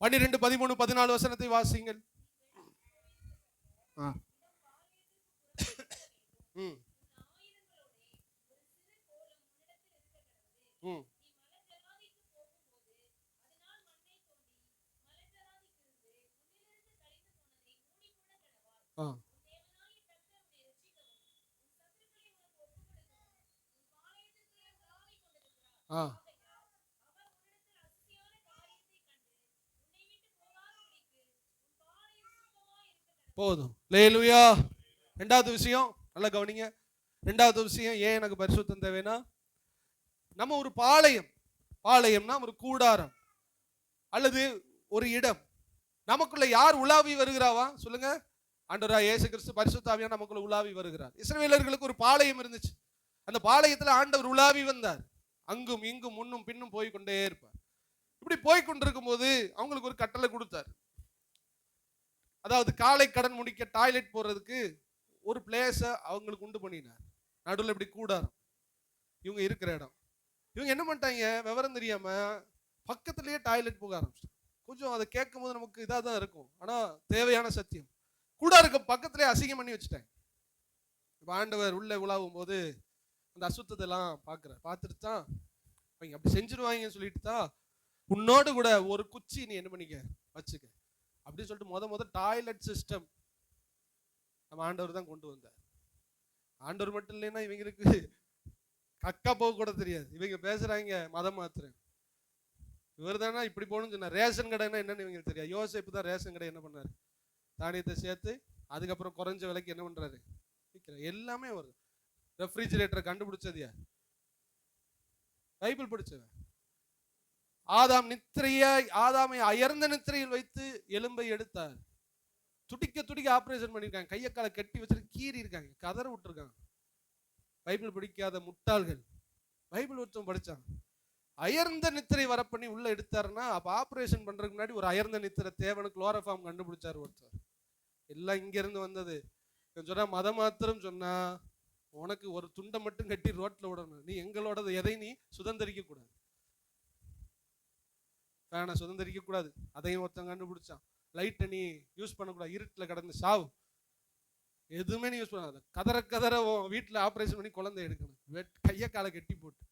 12, 13, 14 வசனத்தை வாசிங்கள். ம் ம் ஆ ஆ போதும். அல்லேலூயா. ரெண்டாவது விஷயம் நல்லா கவனிங்க. ரெண்டாவது விஷயம், ஏன் எனக்கு பரிசுத்தம் தேவைன்னா, நம்ம ஒரு பாளையம்னா ஒரு கூடாரம் அல்லது ஒரு இடம். நமக்குள்ள யார் உலாவி வருகிறாவா சொல்லுங்க? ஆண்டவராகிய இயேசு கிறிஸ்து பரிசுத்த ஆவியானவர் நமக்குள்ள உலாவி வருகிறார். இஸ்ரவேலர்களுக்கு ஒரு பாளையம் இருந்துச்சு. அந்த பாளையத்துல ஆண்டவர் உலாவி வந்தார். அங்கும் இங்கும் முன்னும் பின்னும் போய் கொண்டே இருப்பார். இப்படி போய் கொண்டிருக்கும் போது அவங்களுக்கு ஒரு கட்டளை கொடுத்தார். அதாவது காலை கடன் முடிக்க டாய்லெட் போறதுக்கு ஒரு பிளேஸ அவங்களுக்கு உண்டு பண்ணினார். நடுவில் இப்படி கூடாரம், இவங்க இருக்கிற இடம். இவங்க என்ன பண்ணிட்டாங்க, விவரம் தெரியாம பக்கத்திலேயே டாய்லெட் போக ஆரம்பிச்சு. கொஞ்சம் அதை கேட்கும் போது நமக்கு இதாக தான் இருக்கும், ஆனா தேவையான சத்தியம். கூடாருக்கு பக்கத்திலே அசிங்கம் பண்ணி வச்சுட்டாங்க. இப்போ ஆண்டவர் உள்ள உலாவும் போது அந்த அசுத்தத்தை எல்லாம் பார்க்குறார். பார்த்துட்டு தான் அவங்க அப்படி செஞ்சிருவாங்கன்னு சொல்லிட்டு தான், உன்னோடு கூட ஒரு குச்சி நீ என்ன பண்ணிக்க வச்சுக்க அப்படின்னு சொல்லிட்டு முத டாய்லெட் சிஸ்டம் நம்ம ஆண்டவர் தான் கொண்டு வந்தார். ஆண்டவர் மட்டும் இல்லைன்னா இவங்களுக்கு கக்கா போக கூட தெரியாது. இவங்க பேசுறாங்க மதம் மாத்திரம். இவர் தானே இப்படி போகணும்னு சொன்னார். ரேஷன் கடைன்னா என்னன்னு இவங்களுக்கு தெரியாது. யோசேப்பு தான் ரேஷன் கடை என்ன பண்ணாரு, தானியத்தை சேர்த்து அதுக்கப்புறம் குறைஞ்ச விலைக்கு என்ன பண்றாரு விற்கிறார். எல்லாமே வருது. ரெஃப்ரிஜிரேட்டரை கண்டுபிடிச்சது யார்? பைபிள் படிச்சவன். ஆதாமை அயர்ந்த நித்திரையில் வைத்து எலும்பை எடுத்தார். துடிக்க ஆபரேஷன் பண்ணிருக்காங்க. கையை காலை கட்டி வச்சுட்டு கீறி இருக்காங்க, கதற விட்டுருக்காங்க. பைபிள் படிக்காத முட்டாள்கள். பைபிள் ஒருத்தம் படிச்சான். அயர்ந்த நித்திரை வர பண்ணி உள்ள எடுத்தாருன்னா, அப்ப ஆபரேஷன் பண்றதுக்கு முன்னாடி ஒரு அயர்ந்த நித்திரை தேவனு குளோரோஃபார்ம் கண்டுபிடிச்சாரு ஒருத்தர். எல்லாம் இங்க இருந்து வந்தது. சொன்னா மதம் மாத்திரம் சொன்னா உனக்கு ஒரு துண்டை மட்டும் கட்டி ரோட்ல விடணும். நீ எங்களோட எதை நீ சுதந்திரிக்க கூடாது. ஃபேனை சுதந்திரிக்க கூடாது, அதையும் ஒருத்தன் கண்டுபிடிச்சான். லைட்டை நீ யூஸ் பண்ணக்கூடாது, இருட்டில் கடந்து சாவு. எதுவுமே நீ யூஸ் பண்ணாத. கதற வீட்டில் ஆப்ரேஷன் பண்ணி குழந்தை எடுக்கணும், கையை காலை கட்டி போட்டு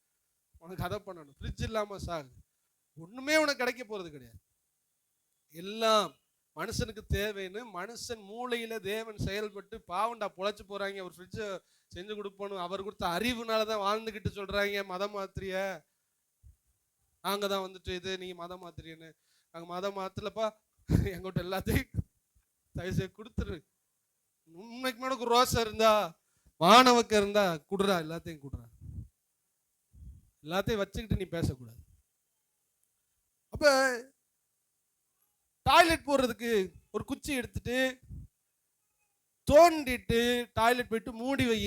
உனக்கு அதை பண்ணணும். ஃப்ரிட்ஜ் இல்லாம சாகு. ஒண்ணுமே உனக்கு கிடைக்க போறது கிடையாது. எல்லாம் மனுஷனுக்கு தேவைன்னு மனுஷன் மூளையில தேவன் செயல்பட்டு பாவண்டா பொழைச்சு போறாங்க. ஒரு ஃப்ரிட்ஜை செஞ்சு கொடுப்போம், அவர் கொடுத்த அறிவுனாலதான் வாழ்ந்துகிட்டு சொல்றாங்க மதம் மாத்திரிய. நாங்க தான் வந்துட்டு இது நீங்க மதம் மாத்திரியன்னு. நாங்க மதம் மாத்தலப்பா, எங்கிட்ட எல்லாத்தையும் தயவுசெய்து கொடுத்துரு. உண்மைக்கு மேடம் ரோசை இருந்தா மாணவக்க இருந்தா குடுறா, எல்லாத்தையும் குடுறா. எல்லாத்தையும் வச்சுக்கிட்டு நீ பேசக்கூடாது. அப்ப டாய்லெட் போறதுக்கு ஒரு குச்சி எடுத்துட்டு தோண்டிட்டு டாய்லெட் போயிட்டு மூடி வை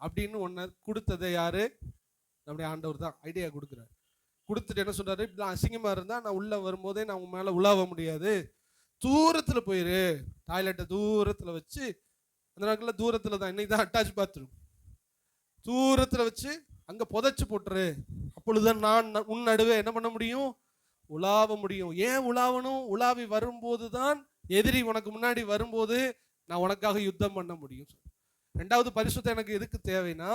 அப்படின்னு ஒன்னு கொடுத்ததை யாரு? நம்முடைய ஆண்டவர் தான் ஐடியா கொடுக்குறாரு. கொடுத்துட்டு என்ன சொல்றாரு, இப்படி அசிங்கமா இருந்தா நான் உள்ள வரும்போதே நான் உங்க மேல உலாவ முடியாது, தூரத்துல போயிரு. டாய்லெட்டை தூரத்துல வச்சு, அந்த நாட்கள்ல தூரத்துல தான், இன்னைக்கு தான் அட்டாச் பாத்ரூம், தூரத்துல வச்சு அங்க புதைச்சு போட்டுரு. அப்பொழுதுதான் நான் உன் நடுவே என்ன பண்ண முடியும், உலாவ முடியும். ஏன் உலாவணும்? உலாவி வரும்போது தான், எதிரி உனக்கு முன்னாடி வரும்போது நான் உனக்காக யுத்தம் பண்ண முடியும். ரெண்டாவது பரிசுத்தம் எனக்கு எதுக்கு தேவைன்னா,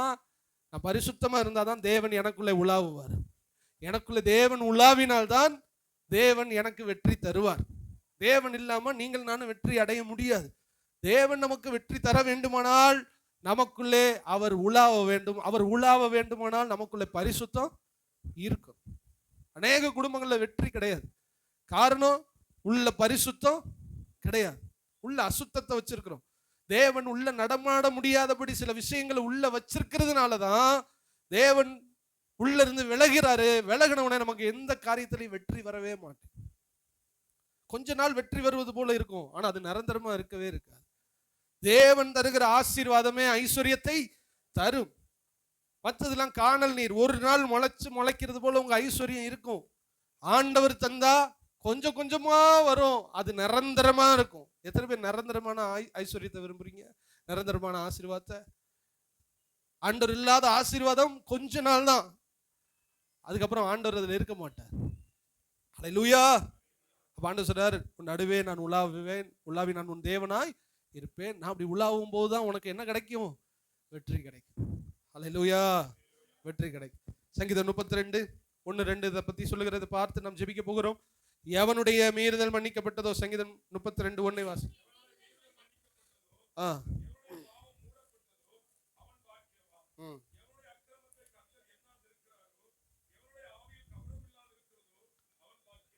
நான் பரிசுத்தமா இருந்தாதான் தேவன் எனக்குள்ளே உலாவுவார். எனக்குள்ள தேவன் உலாவினால்தான் தேவன் எனக்கு வெற்றி தருவார். தேவன் இல்லாம நீங்கள் நானும் வெற்றி அடைய முடியாது. தேவன் நமக்கு வெற்றி தர வேண்டுமானால் நமக்குள்ளே அவர் உலாவ வேண்டும். அவர் உலாவ வேண்டுமானால் நமக்குள்ளே பரிசுத்தம் இருக்கும். அநேக குடும்பங்கள்ல வெற்றி கிடையாது. காரணம், உள்ள பரிசுத்தம் கிடையாது, உள்ள அசுத்தத்தை வச்சிருக்கிறோம். தேவன் உள்ள நடமாட முடியாதபடி சில விஷயங்களை உள்ள வச்சிருக்கிறதுனாலதான் தேவன் உள்ள இருந்து விலகிறாரு. விலகினவுடனே நமக்கு எந்த காரியத்திலையும் வெற்றி வரவே மாட்டேன். கொஞ்ச நாள் வெற்றி வருவது போல இருக்கும், ஆனா அது நிரந்தரமா இருக்கவே இருக்காது. தேவன் தருகிற ஆசீர்வாதமே ஐஸ்வர்யத்தை தரும். மற்றதெல்லாம் காணல் நீர், ஒரு நாள் முளைக்கிறது போல உங்க ஐஸ்வர்யம் இருக்கும். ஆண்டவர் தந்தா கொஞ்சம் கொஞ்சமா வரும், அது நிரந்தரமா இருக்கும். எத்தனை பேர் நிரந்தரமான ஐஸ்வர்யத்தை விரும்புறீங்க? நிரந்தரமான ஆசீர்வாதத்தை. ஆண்டவர் இல்லாத ஆசீர்வாதம் கொஞ்ச நாள் தான், அதுக்கப்புறம் ஆண்டவர் அதில் இருக்க மாட்டார். அல்லேலூயா, ஆண்டவர் சொல்றார், உன் நடுவே நான் உலாவுவேன், உலாவி நான் உன் தேவனாய் இருப்பேன். நான் அப்படி உலாவும் போதுதான் உனக்கு என்ன கிடைக்கும்? வெற்றி கிடைக்கும். அல்லேலூயா, வெற்றி கிடைக்கும். சங்கீதம் 32:1-2 இதை பத்தி சொல்லுகிறத பார்த்து நாம் ஜெபிக்க போகிறோம். எவனுடைய மீறுதல் மன்னிக்கப்பட்டதோ, சங்கீதம் 32:1 வாசி.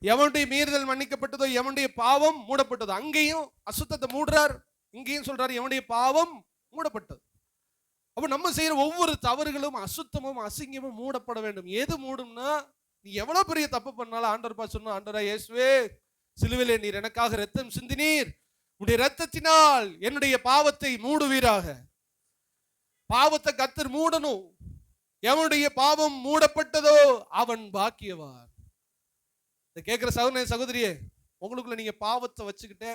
எவனுடைய மீறுதல் மன்னிக்கப்பட்டதோ, எவனுடைய பாவம் மூடப்பட்டதோ. அங்கேயும் அசுத்தத்தை மூடுறார், இங்கேயும் சொல்றாரு எவனுடைய பாவம் மூடப்பட்டது. அப்ப நம்ம செய்யற ஒவ்வொரு தவறுகளும், அசுத்தமும் அசிங்கமும் மூடப்பட வேண்டும். எது மூடும்னா, நீ எவ்வளவு பெரிய தப்பு பண்ணாலும் ஆண்டவர் சொன்ன, ஆண்டவரே இயேசுவே, சிலுவையிலே நீர் எனக்காக இரத்தம் சிந்தினீர், உடைய இரத்தத்தினால் என்னுடைய பாவத்தை மூடுவீராக. பாவத்தை கர்த்தர் மூடணும். எவனுடைய பாவம் மூடப்பட்டதோ அவன் பாக்கியவான். இதை கேட்கிற சகோதரனே, சகோதரியே, உங்களுக்குள்ள நீங்க பாவத்தை வச்சுக்கிட்டே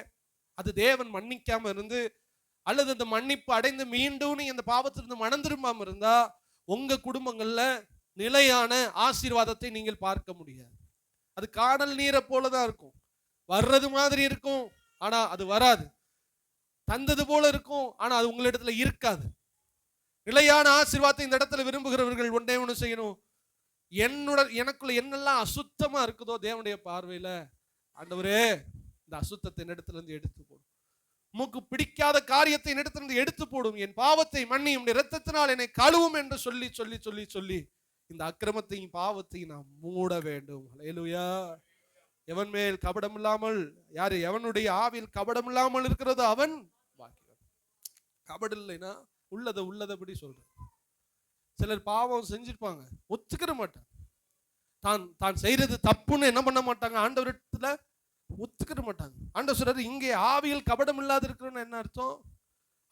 அது தேவன் மன்னிக்காம இருந்து, அல்லது அந்த மன்னிப்பு அடைந்து மீண்டும் நீங்க அந்த பாவத்திலிருந்து மனம் திரும்பாம இருந்தா, உங்க குடும்பங்கள்ல நிலையான ஆசீர்வாதத்தை நீங்கள் பார்க்க முடியாது. அது காணல் நீரை போலதான் இருக்கும். வர்றது மாதிரி இருக்கும், ஆனா அது வராது. தந்தது போல இருக்கும், ஆனா அது உங்களிடத்துல இருக்காது. நிலையான ஆசீர்வாதத்தை இந்த இடத்துல விரும்புகிறவர்கள் ஒன்றே ஒன்று செய்யணும். எனக்குள்ள என்னெல்லாம் அசுத்தமா இருக்குதோ தேவனுடைய பார்வையில, ஆண்டவரே இந்த அசுத்தத்தை இடத்துல இருந்து எடுத்து போடும். உமக்கு பிடிக்காத காரியத்தை இடத்துல இருந்து எடுத்து போடும். என் பாவத்தை மன்னியும், இரத்தத்தினால் என்னை கழுவும் என்று சொல்லி சொல்லி சொல்லி சொல்லி இந்த அக்கிரமத்தையும் பாவத்தையும் நாம் மூட வேண்டும். அல்லேலூயா. எவன் மேல் கபடம் இல்லாமல், யாரு எவனுடைய ஆவியில் கபடம் இல்லாமல் இருக்கிறதோ அவன் பாக்கியவான். கபடு இல்லைன்னா உள்ளதபடி சொல்றேன். சிலர் பாவம் செஞ்சிருப்பாங்க, ஒத்துக்கிற மாட்டாங்க. தான் செய்யறது தப்புன்னு என்ன பண்ண மாட்டாங்க, ஆண்டவரிடத்துல ஒத்துக்கிற மாட்டாங்க. ஆண்டவர் சொல்றாரு, இங்கே ஆவியில் கபடம் இல்லாத இருக்கிறோன்னு என்ன அர்த்தம்?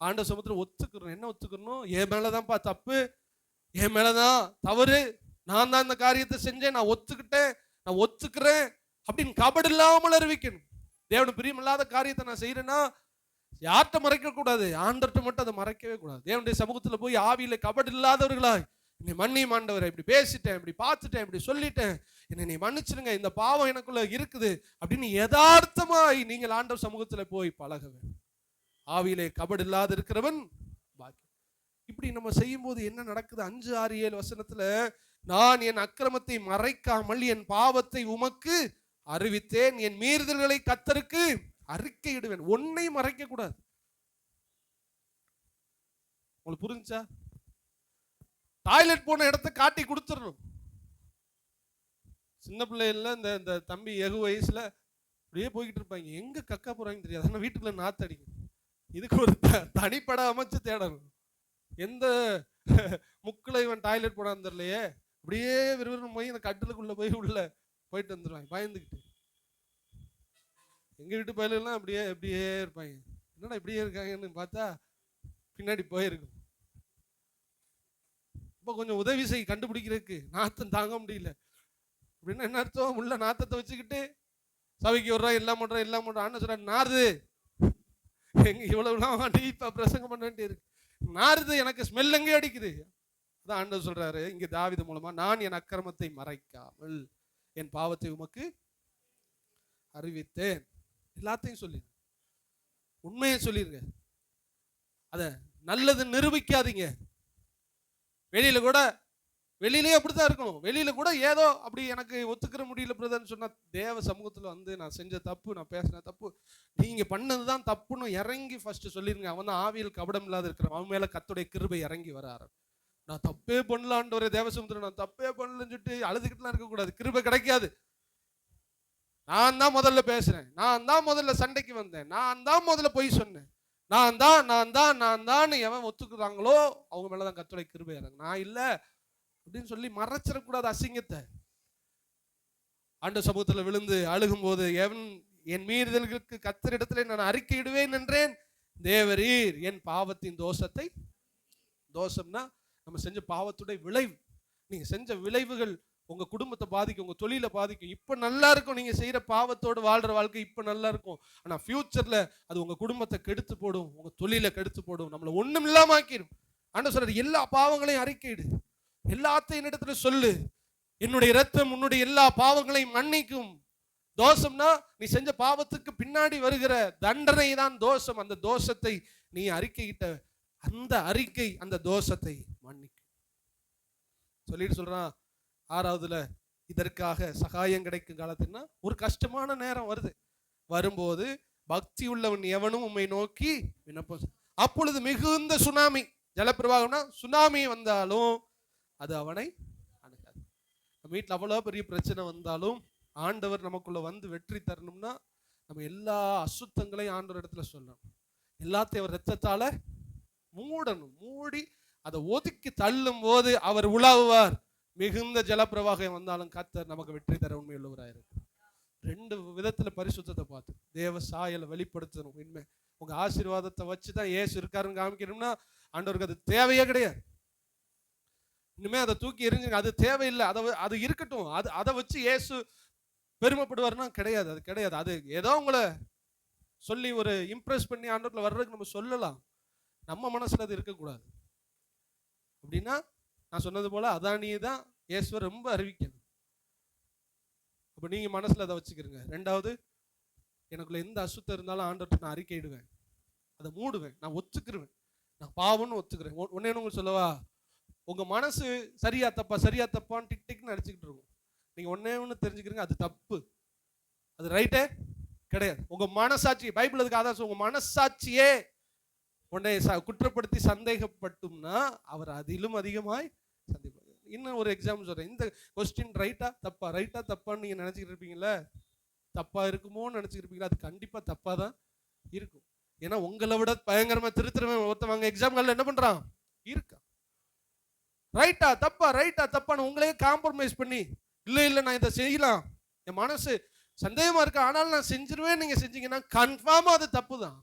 ஆண்டவர் சமுத்திரம் ஒத்துக்கிறோம். என்ன ஒத்துக்கணும்? என் மேலதான்ப்பா தப்பு, என் மேலதான் தவறு, நான் தான் இந்த காரியத்தை செஞ்சேன், நான் ஒத்துக்கிட்டேன், நான் ஒத்துக்கிறேன் அப்படின்னு கபடு இல்லாமல் அறிவிக்கணும். தேவனுக்கு பிரியமில்லாத காரியத்தை நான் செய்யறேன்னா யார்கிட்ட மறைக்க கூடாது, ஆண்டவர்கிட்ட மட்டும் அதை மறைக்கவே கூடாது. தேவனுடைய சமூகத்துல போய் ஆவியில கபடு இல்லாதவர்களாய், என்னை மன்னியும் ஆண்டவரை, இப்படி பேசிட்டேன், இப்படி பார்த்துட்டேன், இப்படி சொல்லிட்டேன், என்னை நீ மன்னிச்சிருங்க, இந்த பாவம் எனக்குள்ள இருக்குது அப்படின்னு யதார்த்தமாய் நீங்கள் ஆண்டவர் சமூகத்துல போய் பழக வேண்டும். ஆவியிலே கபடு இல்லாத இருக்கிறவன் பாக்கி. இப்படி நம்ம செய்யும் போது என்ன நடக்குது? 5, 6, 7 வசனத்துல, நான் என் அக்கிரமத்தை மறைக்காமல் என் பாவத்தை உமக்கு அறிவித்தேன், என் மீறுதல்களை கர்த்தருக்கு அறிக்கையிடுவேன். ஒன்னை மறைக்க கூடாது. உங்களுக்கு புரிஞ்சா? டாய்லெட் போன இடத்தை காட்டி கொடுத்துடணும். சின்ன பிள்ளைல இந்த தம்பி எகு வயசுல அப்படியே போய்கிட்டு இருப்பாங்க, எங்க கக்கா போறாங்கன்னு தெரியாது, ஆனா வீட்டுக்குள்ள நாத்து அடிக்கும். இதுக்கு ஒரு தனிப்பட அமைச்சு தேடணும். எந்த முக்குல இவன் டாய்லெட் போனான்னு தெரியலையே, அப்படியே விறுவிறுன்னு போய் இந்த கட்டிலுக்குள்ள போய் உள்ள போயிட்டு வந்துடுவாங்க பயந்துக்கிட்டு. எங்க வீட்டு பயிலாம் அப்படியே இருப்பாங்க. என்னடா இப்படியே இருக்காங்கன்னு பார்த்தா பின்னாடி போயிருக்கும். இப்போ கொஞ்சம் உதவி செய்ய கண்டுபிடிக்கிறதுக்கு, நாத்தம் தாங்க முடியல அப்படின்னா என்ன அர்த்தம்? உள்ள நாத்தத்தை வச்சுக்கிட்டு சபைக்கு வர்றோம், எல்லாம் பண்றோம். ஆனா சொல்ற நாருது, எங்க இவ்வளவுலாம் டீப்பா பிரசங்கம் பண்ண வேண்டிய இருக்கு, நாருது, எனக்கு ஸ்மெல் எங்கே அடிக்குது. அதான் ஆண்டவர் சொல்றாரு இங்க தாவீது மூலமா, நான் என் அக்கிரமத்தை மறைக்காமல் என் பாவத்தை உமக்கு அறிவித்தேன். எல்லாத்தையும் சொல்லி உண்மையை சொல்லிருங்க. அத நல்லது நிரூபிக்காதீங்க. வெளியிலே அப்படித்தான் இருக்கணும். வெளியில கூட ஏதோ அப்படி எனக்கு ஒத்துக்கிற முடியல பிரதர்ன்னு சொன்னா, தேவ சமூகத்துல வந்து நான் செஞ்ச தப்பு, நான் பேசின தப்பு, நீங்க பண்ணதுதான் தப்புன்னு இறங்கி ஃபர்ஸ்ட் சொல்லிருங்க. அவன் தான் ஆவியில் கபடம் இல்லாத இருக்கிறான். அவன் மேல கர்த்தருடைய கிருபை இறங்கி வர ஆரம்பிக்கும். நான் தப்பே பண்ணலான்ற ஒரு தேவ சமூகத்துல நான் தப்பே பண்ணலன்னு சொல்லிட்டு அழுதுகிட்டுலாம் இருக்கக்கூடாது. கிருபை கிடைக்காது. நான் தான் முதல்ல பேசுறேன், நான் தான் முதல்ல சண்டைக்கு வந்தேன், நான் தான் முதல்ல பொய் சொன்னேன், நான் தான் எவன் ஒத்துக்குறாங்களோ அவங்க மேலதான் கர்த்தருடைய கிருபை இறங்கும். நான் இல்ல அப்படின்னு சொல்லி மறைச்சிடக்கூடாது அசிங்கத்தை. ஆண்டவர் சமூகத்துல விழுந்து அழுகும் போது, என் மீறுதல்களுக்கு கர்த்தரிடத்திலே நான் அறிக்கையிடுவேன் என்றேன், தேவரீர் என் பாவத்தின் தோஷத்தை, தோஷம்னா நம்ம செஞ்ச பாவத்துடைய விளைவு, நீங்க செஞ்ச விளைவுகள் உங்க குடும்பத்தை பாதிக்கும், உங்க தொழிலை பாதிக்கும். இப்ப நல்லா இருக்கும், நீங்க செய்யற பாவத்தோடு வாழ்ற வாழ்க்கை இப்ப நல்லா இருக்கும், ஆனா ஃபியூச்சர்ல அது உங்க குடும்பத்தை கெடுத்து போடும், உங்க தொழிலை கெடுத்து போடும், நம்மள ஒண்ணும் இல்லாம ஆக்கிடும். ஆண்டவர் சொல்றாரு, எல்லா பாவங்களையும் அறிக்கையிடு, எல்லாத்தையும் இடத்துல சொல்லு, என்னுடைய இரத்தம் உன்னுடைய எல்லா பாவங்களையும் மன்னிக்கும், தோஷம்னா நீ செஞ்ச பாவத்துக்கு பின்னாடி வருகிற தண்டனை தான் தோஷம். அந்த தோஷத்தை நீ அறிக்கையிட்ட அந்த அறிக்கை அந்த தோஷத்தை மன்னிக்கும் சொல்லிட்டு சொல்றான். 6வதுல இதற்காக சகாயம் கிடைக்கும் காலத்துனா ஒரு கஷ்டமான நேரம் வரும்போது பக்தி உள்ளவன் எவனும் உம்மை நோக்கி விண்ணப்பம், அப்பொழுது மிகுந்த சுனாமி, ஜலப்பிரவாகம்னா சுனாமி வந்தாலும் அது அவனை அணுகாது. வீட்டில் அவ்வளோ பெரிய பிரச்சனை வந்தாலும் ஆண்டவர் நமக்குள்ள வந்து வெற்றி தரணும்னா நம்ம எல்லா அசுத்தங்களையும் ஆண்டவர் இடத்துல சொல்லணும். எல்லாத்தையும் அவர் ரத்தத்தால மூடணும். மூடி அதை ஒதுக்கி தள்ளும் போது அவர் உலாவுவார். மிகுந்த ஜலப்பிரவாகம் வந்தாலும் கர்த்தர் நமக்கு வெற்றி தர உண்மையுள்ளவராயிருக்கு. 2 விதத்துல பரிசுத்தத்தை பார்த்து தேவ சாயலை வெளிப்படுத்தணும். உண்மை உங்க ஆசீர்வாதத்தை வச்சுதான் ஏசு இருக்காருன்னு காமிக்கணும்னா ஆண்டவருக்கு அது தேவையே கிடையாது. இனிமே அதை தூக்கி எறிஞ்சுங்க, அது தேவையில்லை. அது இருக்கட்டும். அதை வச்சு ஏசு பெருமைப்படுவார்னா கிடையாது. அது கிடையாது. அது ஏதோ உங்களை சொல்லி ஒரு இம்ப்ரெஸ் பண்ணி ஆண்டவர்களை வர்றதுக்கு நம்ம சொல்லலாம். நம்ம மனசுல அது இருக்கக்கூடாது. அப்படின்னா நான் சொன்னது போல அதானியை தான் இயேசுவர் ரொம்ப அறிவிக்கணும். அப்ப நீங்க மனசுல அதை வச்சுக்கிறீங்க. 2வது, எனக்குள்ள எந்த அசுத்தம் இருந்தாலும் ஆண்டவர்கிட்ட நான் அறிக்கையிடுவேன், அதை மூடுவேன், நான் ஒத்துக்கிருவேன், நான் பாவம்னு ஒத்துக்கிறேன். ஒன்னே உங்களுக்கு சொல்லவா, உங்க மனசு சரியா தப்பா சரியா தப்பான்னு டிக் டிக்னு அடிச்சுக்கிட்டு இருக்கும். நீங்க ஒன்னு தெரிஞ்சுக்கிறீங்க, அது தப்பு, அது ரைட்டே கிடையாது. உங்க மனசாட்சி, பைபிள் அதுக்கு ஆதாரம், உங்க மனசாட்சியே உன்னை குற்றப்படுத்தி சந்தேகப்பட்டும்னா அவர் அதிலும் அதிகமாய் சந்தேகப்படுவார். இன்னும் ஒரு எக்ஸாம்பிள் சொல்றேன். இந்த கொஸ்டின் ரைட்டா தப்பா, ரைட்டா தப்பான்னு நீங்க நினைச்சுக்கிட்டு இருப்பீங்களா, தப்பா இருக்குமோன்னு நினைச்சுக்கிட்டு இருப்பீங்களா, அது கண்டிப்பா தப்பா தான் இருக்கும். ஏன்னா உங்களை விட பயங்கரமா திருத்துறவன் ஒருத்தவங்க எக்ஸாம்ல என்ன பண்றான் இருக்கா. ரைட்டா தப்பா ரைட்டா தப்பான்னு உங்களையே காம்ப்ரமைஸ் பண்ணி இல்ல நான் இதை செய்யலாம், என் மனசு சந்தேகமா இருக்கு ஆனாலும் நான் செஞ்சிருவேன், நீங்க செஞ்சீங்கன்னா கன்ஃபார்மா அது தப்பு தான்.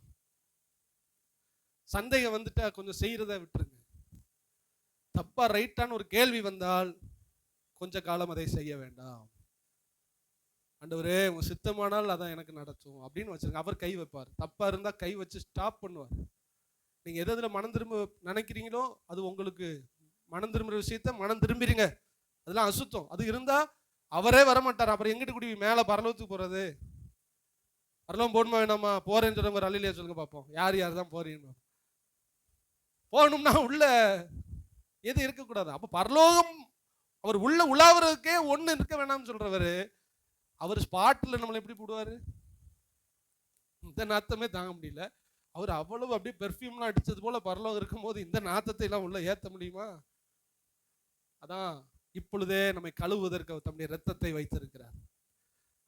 சந்தேகம் வந்துட்டா கொஞ்சம் செய்யறத விட்டுருங்க. தப்பா ரைட்டான்னு ஒரு கேள்வி வந்தால் கொஞ்ச காலம் அதை செய்ய வேண்டாம். ஆண்டவரே உங்க சித்தமானால் அதான் எனக்கு நடத்தும் அப்படின்னு வச்சிருங்க. அவர் கை வைப்பார். தப்பா இருந்தா கை வச்சு ஸ்டாப் பண்ணுவார். நீங்க எதுல மனம் திரும்ப நினைக்கிறீங்களோ அது உங்களுக்கு மனம் திரும்புற விஷயத்த மனம் திரும்பிடுங்க. அதெல்லாம் அசுத்தம். அது இருந்தா அவரே வரமாட்டார். அப்புறம் எங்கிட்டு குடி மேல பரலோகத்துக்கு போறது? பரலோகம் போகணுமா வேணாமா? போறேன்னு சொல்லுங்க, அல்லையா சொல்லுங்க பார்ப்போம். யார் யார் தான் போறீங்க? போகணும்னா உள்ள எது இருக்கக்கூடாது. அப்ப பரலோகம் அவர் உள்ள உலாவுறதுக்கே ஒண்ணு இருக்க வேணாம்னு சொல்றவரு அவர் ஸ்பாட்ல நம்மளை எப்படி போடுவாரு? இந்த நாத்தமே தாங்க முடியல. அவர் அவ்வளவு அப்படியே பெர்ஃப்யூம்லாம் அடிச்சது போல பரலோகம் இருக்கும் போது இந்த நாத்தத்தை எல்லாம் உள்ள ஏத்த முடியுமா? அதான் இப்பொழுதே நம்மை கழுவுவதற்கு தம்முடைய ரத்தத்தை வைத்திருக்கிறார்.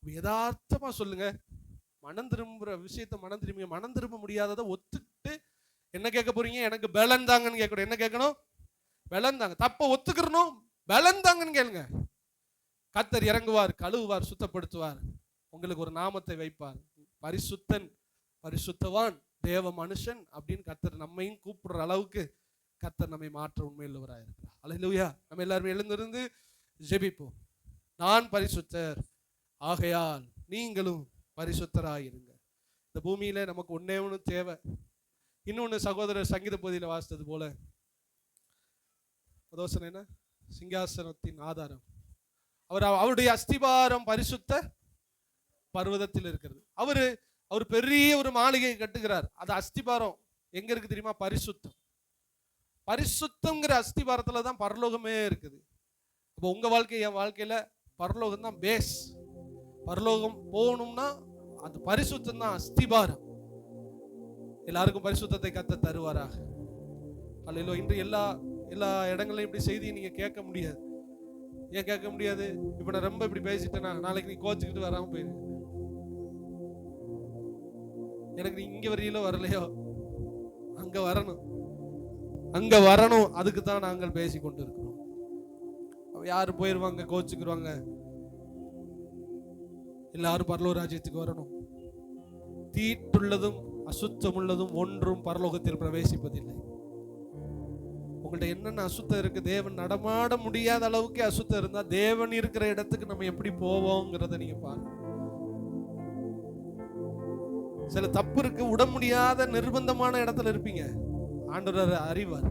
யதார்த்தமா சொல்லுங்க, மனம் திரும்புற விஷயத்த மனம் திரும்ப முடியாததை ஒத்துக்கிட்டு என்ன கேட்க போறீங்க? எனக்கு பலன் தாங்கன்னு கேட்கணும். என்ன கேட்கணும்? பலன் தாங்க. தப்ப ஒத்துக்கிறணும், பலன் தாங்கன்னு கேளுங்க. கர்த்தர் இறங்குவார், கழுவுவார், சுத்தப்படுத்துவார், உங்களுக்கு ஒரு நாமத்தை வைப்பார். பரிசுத்தன், பரிசுத்தவான், தேவ மனுஷன் அப்படின்னு கர்த்தர் நம்மையும் கூப்பிடுற அளவுக்கு கர்த்தர் நம்மை மாற்ற உண்மையுள்ளவராக இருக்கிறார். அல்லேலூயா. நம்ம எல்லாருமே எழுந்திருந்து ஜெபிப்போம். நான் பரிசுத்தர், ஆகையால் நீங்களும் பரிசுத்தராயிருங்க. இந்த பூமியில நமக்கு ஒன்னே ஒன்று தேவை. இன்னொன்னு சகோதரர் சங்கீத பகுதியில் வாசித்தது போல என்ன, சிங்காசனத்தின் ஆதாரம் அவருடைய அஸ்திபாரம் பரிசுத்த பர்வதத்தில் இருக்கிறது. அவர் பெரிய ஒரு மாளிகை கட்டுகிறார். அது அஸ்திபாரம் எங்க இருக்கு தெரியுமா? பரிசுத்தம். பரிசுத்தம்ங்கிற அஸ்திபாரத்துல தான் பரலோகமே இருக்குது. அப்போ உங்க வாழ்க்கை, என் வாழ்க்கையில பரலோகம் தான் பேஸ். பரலோகம் போகணும்னா அது பரிசுத்தம் தான் அஸ்திபாரம். எல்லாருக்கும் பரிசுத்தத்தை கர்த்தர் தருவாராக. அல்லேலூயா. இன்று எல்லா இடங்களையும் இப்படி செய்தியை நீங்க கேட்க முடியாது. ஏன் கேட்க முடியாது? இப்ப நான் ரொம்ப இப்படி பேசிட்டேன்னா நாளைக்கு நீ கோச்சுக்கிட்டு வராம போயிரு. எனக்கு நீ இங்க வரையிலோ வரலையோ அங்க வரணும். அதுக்கு தான் நாங்கள் பேசி கொண்டு இருக்கிறோம். யாரு போயிருவாங்க, கோச்சுக்குருவாங்க. எல்லாரும் பரலோக ராஜ்யத்துக்கு வரணும். தீட்டுள்ளதும் அசுத்தமுள்ளதும் ஒன்றும் பரலோகத்தில் பிரவேசிப்பதில்லை. உங்கள்ட்ட என்னென்ன அசுத்தம் இருக்கு, தேவன் நடமாட முடியாத அளவுக்கு அசுத்தம் இருந்தா தேவன் இருக்கிற இடத்துக்கு நம்ம எப்படி போவோங்கிறத நீங்க பாருங்க. சில தப்பு இருக்கு, விட முடியாத நிர்பந்தமான இடத்துல இருப்பீங்க. ஆண்டவர் அறிவார்.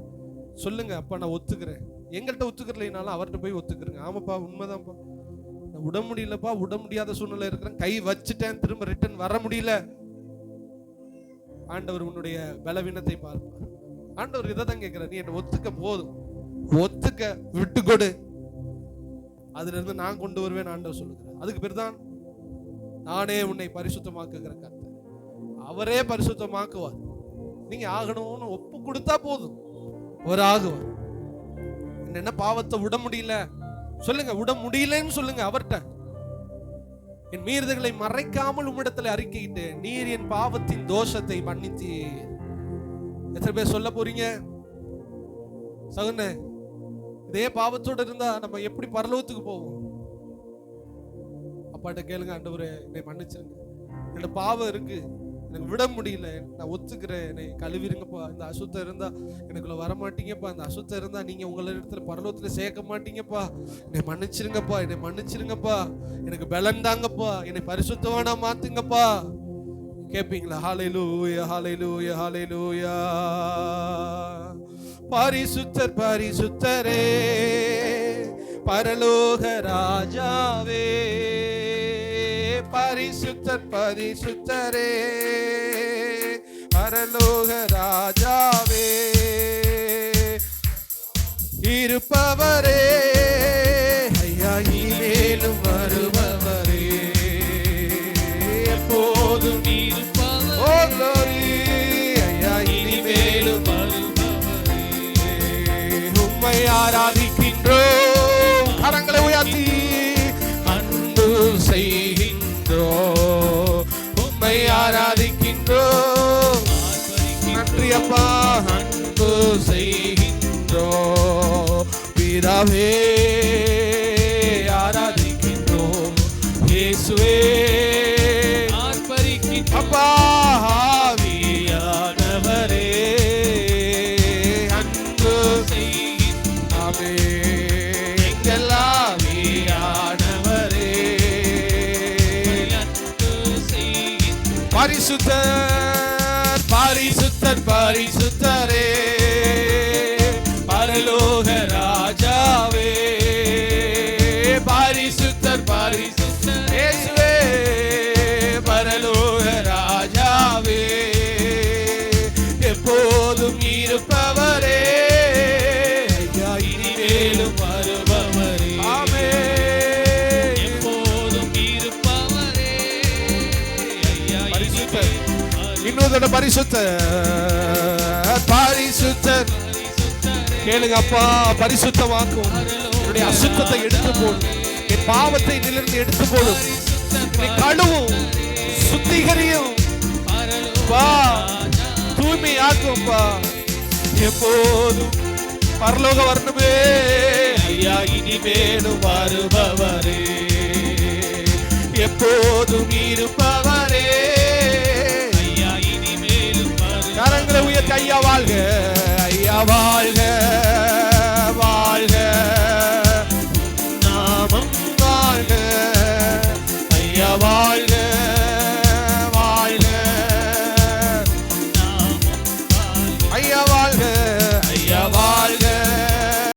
சொல்லுங்க, அப்பா நான் ஒத்துக்கிறேன். எங்கள்கிட்ட ஒத்துக்கிறலைனாலும் அவர்கிட்ட போய் ஒத்துக்கிறேங்க. ஆமாப்பா உண்மைதான்ப்பா, நான் விட முடியலப்பா, விட முடியாத சூழ்நிலை இருக்கிறேன், கை வச்சுட்டேன், திரும்ப ரிட்டர்ன் வர முடியல. ஆண்டவர் உன்னுடைய பலவீனத்தை பார்ப்பார். ஆண்டவர் இதை தான் கேட்கிறார், நீ என்ன ஒத்துக்க, போதும் ஒத்துக்க, விட்டு கொடு, அதுல இருந்து நான் கொண்டு வருவேன் ஆண்டவர் சொல்லுகிறார். அதுக்கு பேர் தான் நானே உன்னை பரிசுத்தமாக்குகிற கர்த்தர். அவரே பரிசுத்தமாக்குவார். நீங்க ஆகணும்னு ஒப்பு கொடுத்தா போதும், அவர் ஆகுவார். என்ன பாவத்தை விட முடியல சொல்லுங்க, விட முடியலன்னு சொல்லுங்க அவர்கிட்ட. என் மீறுதல்களை மறைக்காமல் உம்மிடத்தில் அறிக்கையிட்டு நீர் என் பாவத்தின் தோஷத்தை மன்னித்தீ. எத்தனை பேர் சொல்ல போறீங்க? சகோதரனே, இதே பாவத்தோடு இருந்தா நம்ம எப்படி பரலோகத்துக்கு போவோம்? அப்பாட்ட கேளுங்க, ஆண்டவரே என்னை மன்னிச்சிருங்க, என்னோட பாவம் இருக்கு, எனக்கு விட முடியல, நான் ஒத்துக்கிறேன், என்னை கழுவிருங்கப்பா, இந்த அசுத்தம் இருந்தா எனக்குள்ள வரமாட்டீங்கப்பா, இந்த அசுத்தம் இருந்தா நீங்க உங்கள இடத்துல பரலோகத்துல சேர்க்க மாட்டீங்கப்பா, என்னை மன்னிச்சிருங்கப்பா, என்னை மன்னிச்சிருங்கப்பா, எனக்கு பலன் தாங்கப்பா, என்னை பரிசுத்தவானா மாத்துங்கப்பா. கேப்பீங்களா? ஹல்லேலூயா, ஹல்லேலூயா, ஹல்லேலூயா. பரிசுத்தர் பரிசுத்தரே, பரலோக ராஜாவே, பரிசுத்தர் பரிசுத்தரே, பரலோக ராஜாவே, இருப்பவரே, ஐயா இனிமேலும் வருபவரே, எப்போதும் இருப்பவரே, ஓ glory, ஐயா இனிமேலும் வருபவரே, உம்மை ஆராதிக்கின்றோம், கரங்களை உயர்த்தி அன்பு செய்கின்றோம், உம்மை ஆராதிக்கின்றோம், நன்றி அப்பா, அன்பு செய்கின்றோம், பிதாவே ஆராதிக்கின்றோம், இயேசுவே ஆர்ப்பரிக்கின்றோம், அப்பா ஆவியானவரே அன்பு செய்கின்றோம், எங்கள் ஆவியானவரே அன்பு செய்கின்றோம், பரிசுத்தர் பரிசுத்தர் பரிசுத்தரே, பரலோக ராஜாவே, பரிசுத்தர் பரிசுத்தர் இயேசுவே, பரலோக ராஜாவே, எப்போதும் இருப்பவரே, ஐயா இனிமேலும் வருபவரே, ஆமென், எப்போதும் இருப்பவரே, ஐயா பரிசுத்தர், இன்னொரு பரிசுத்தர் பரிசுத்தர். கேளுங்க அப்பா, பரிசுத்தமாக்கும், என்னுடைய அசுத்தத்தை எடுத்து போடும், என் பாவத்தை நிலிருந்து எடுத்து போடும், கழுவும் சுத்திகரியும், தூய்மையாக்கும், எப்போதும் பரலோக வரணுமே, ஐயா இனிமேலும் வருபவரே, எப்போதும் இருப்பவரே, ஐயா இனிமேலும் வருபவரே, கரங்களை உயர்த்தி ஐயா வாழ்க, ஐயா வாழ்க வாழ்க, நாமம் வாழ்க, ஐயா வாழ்க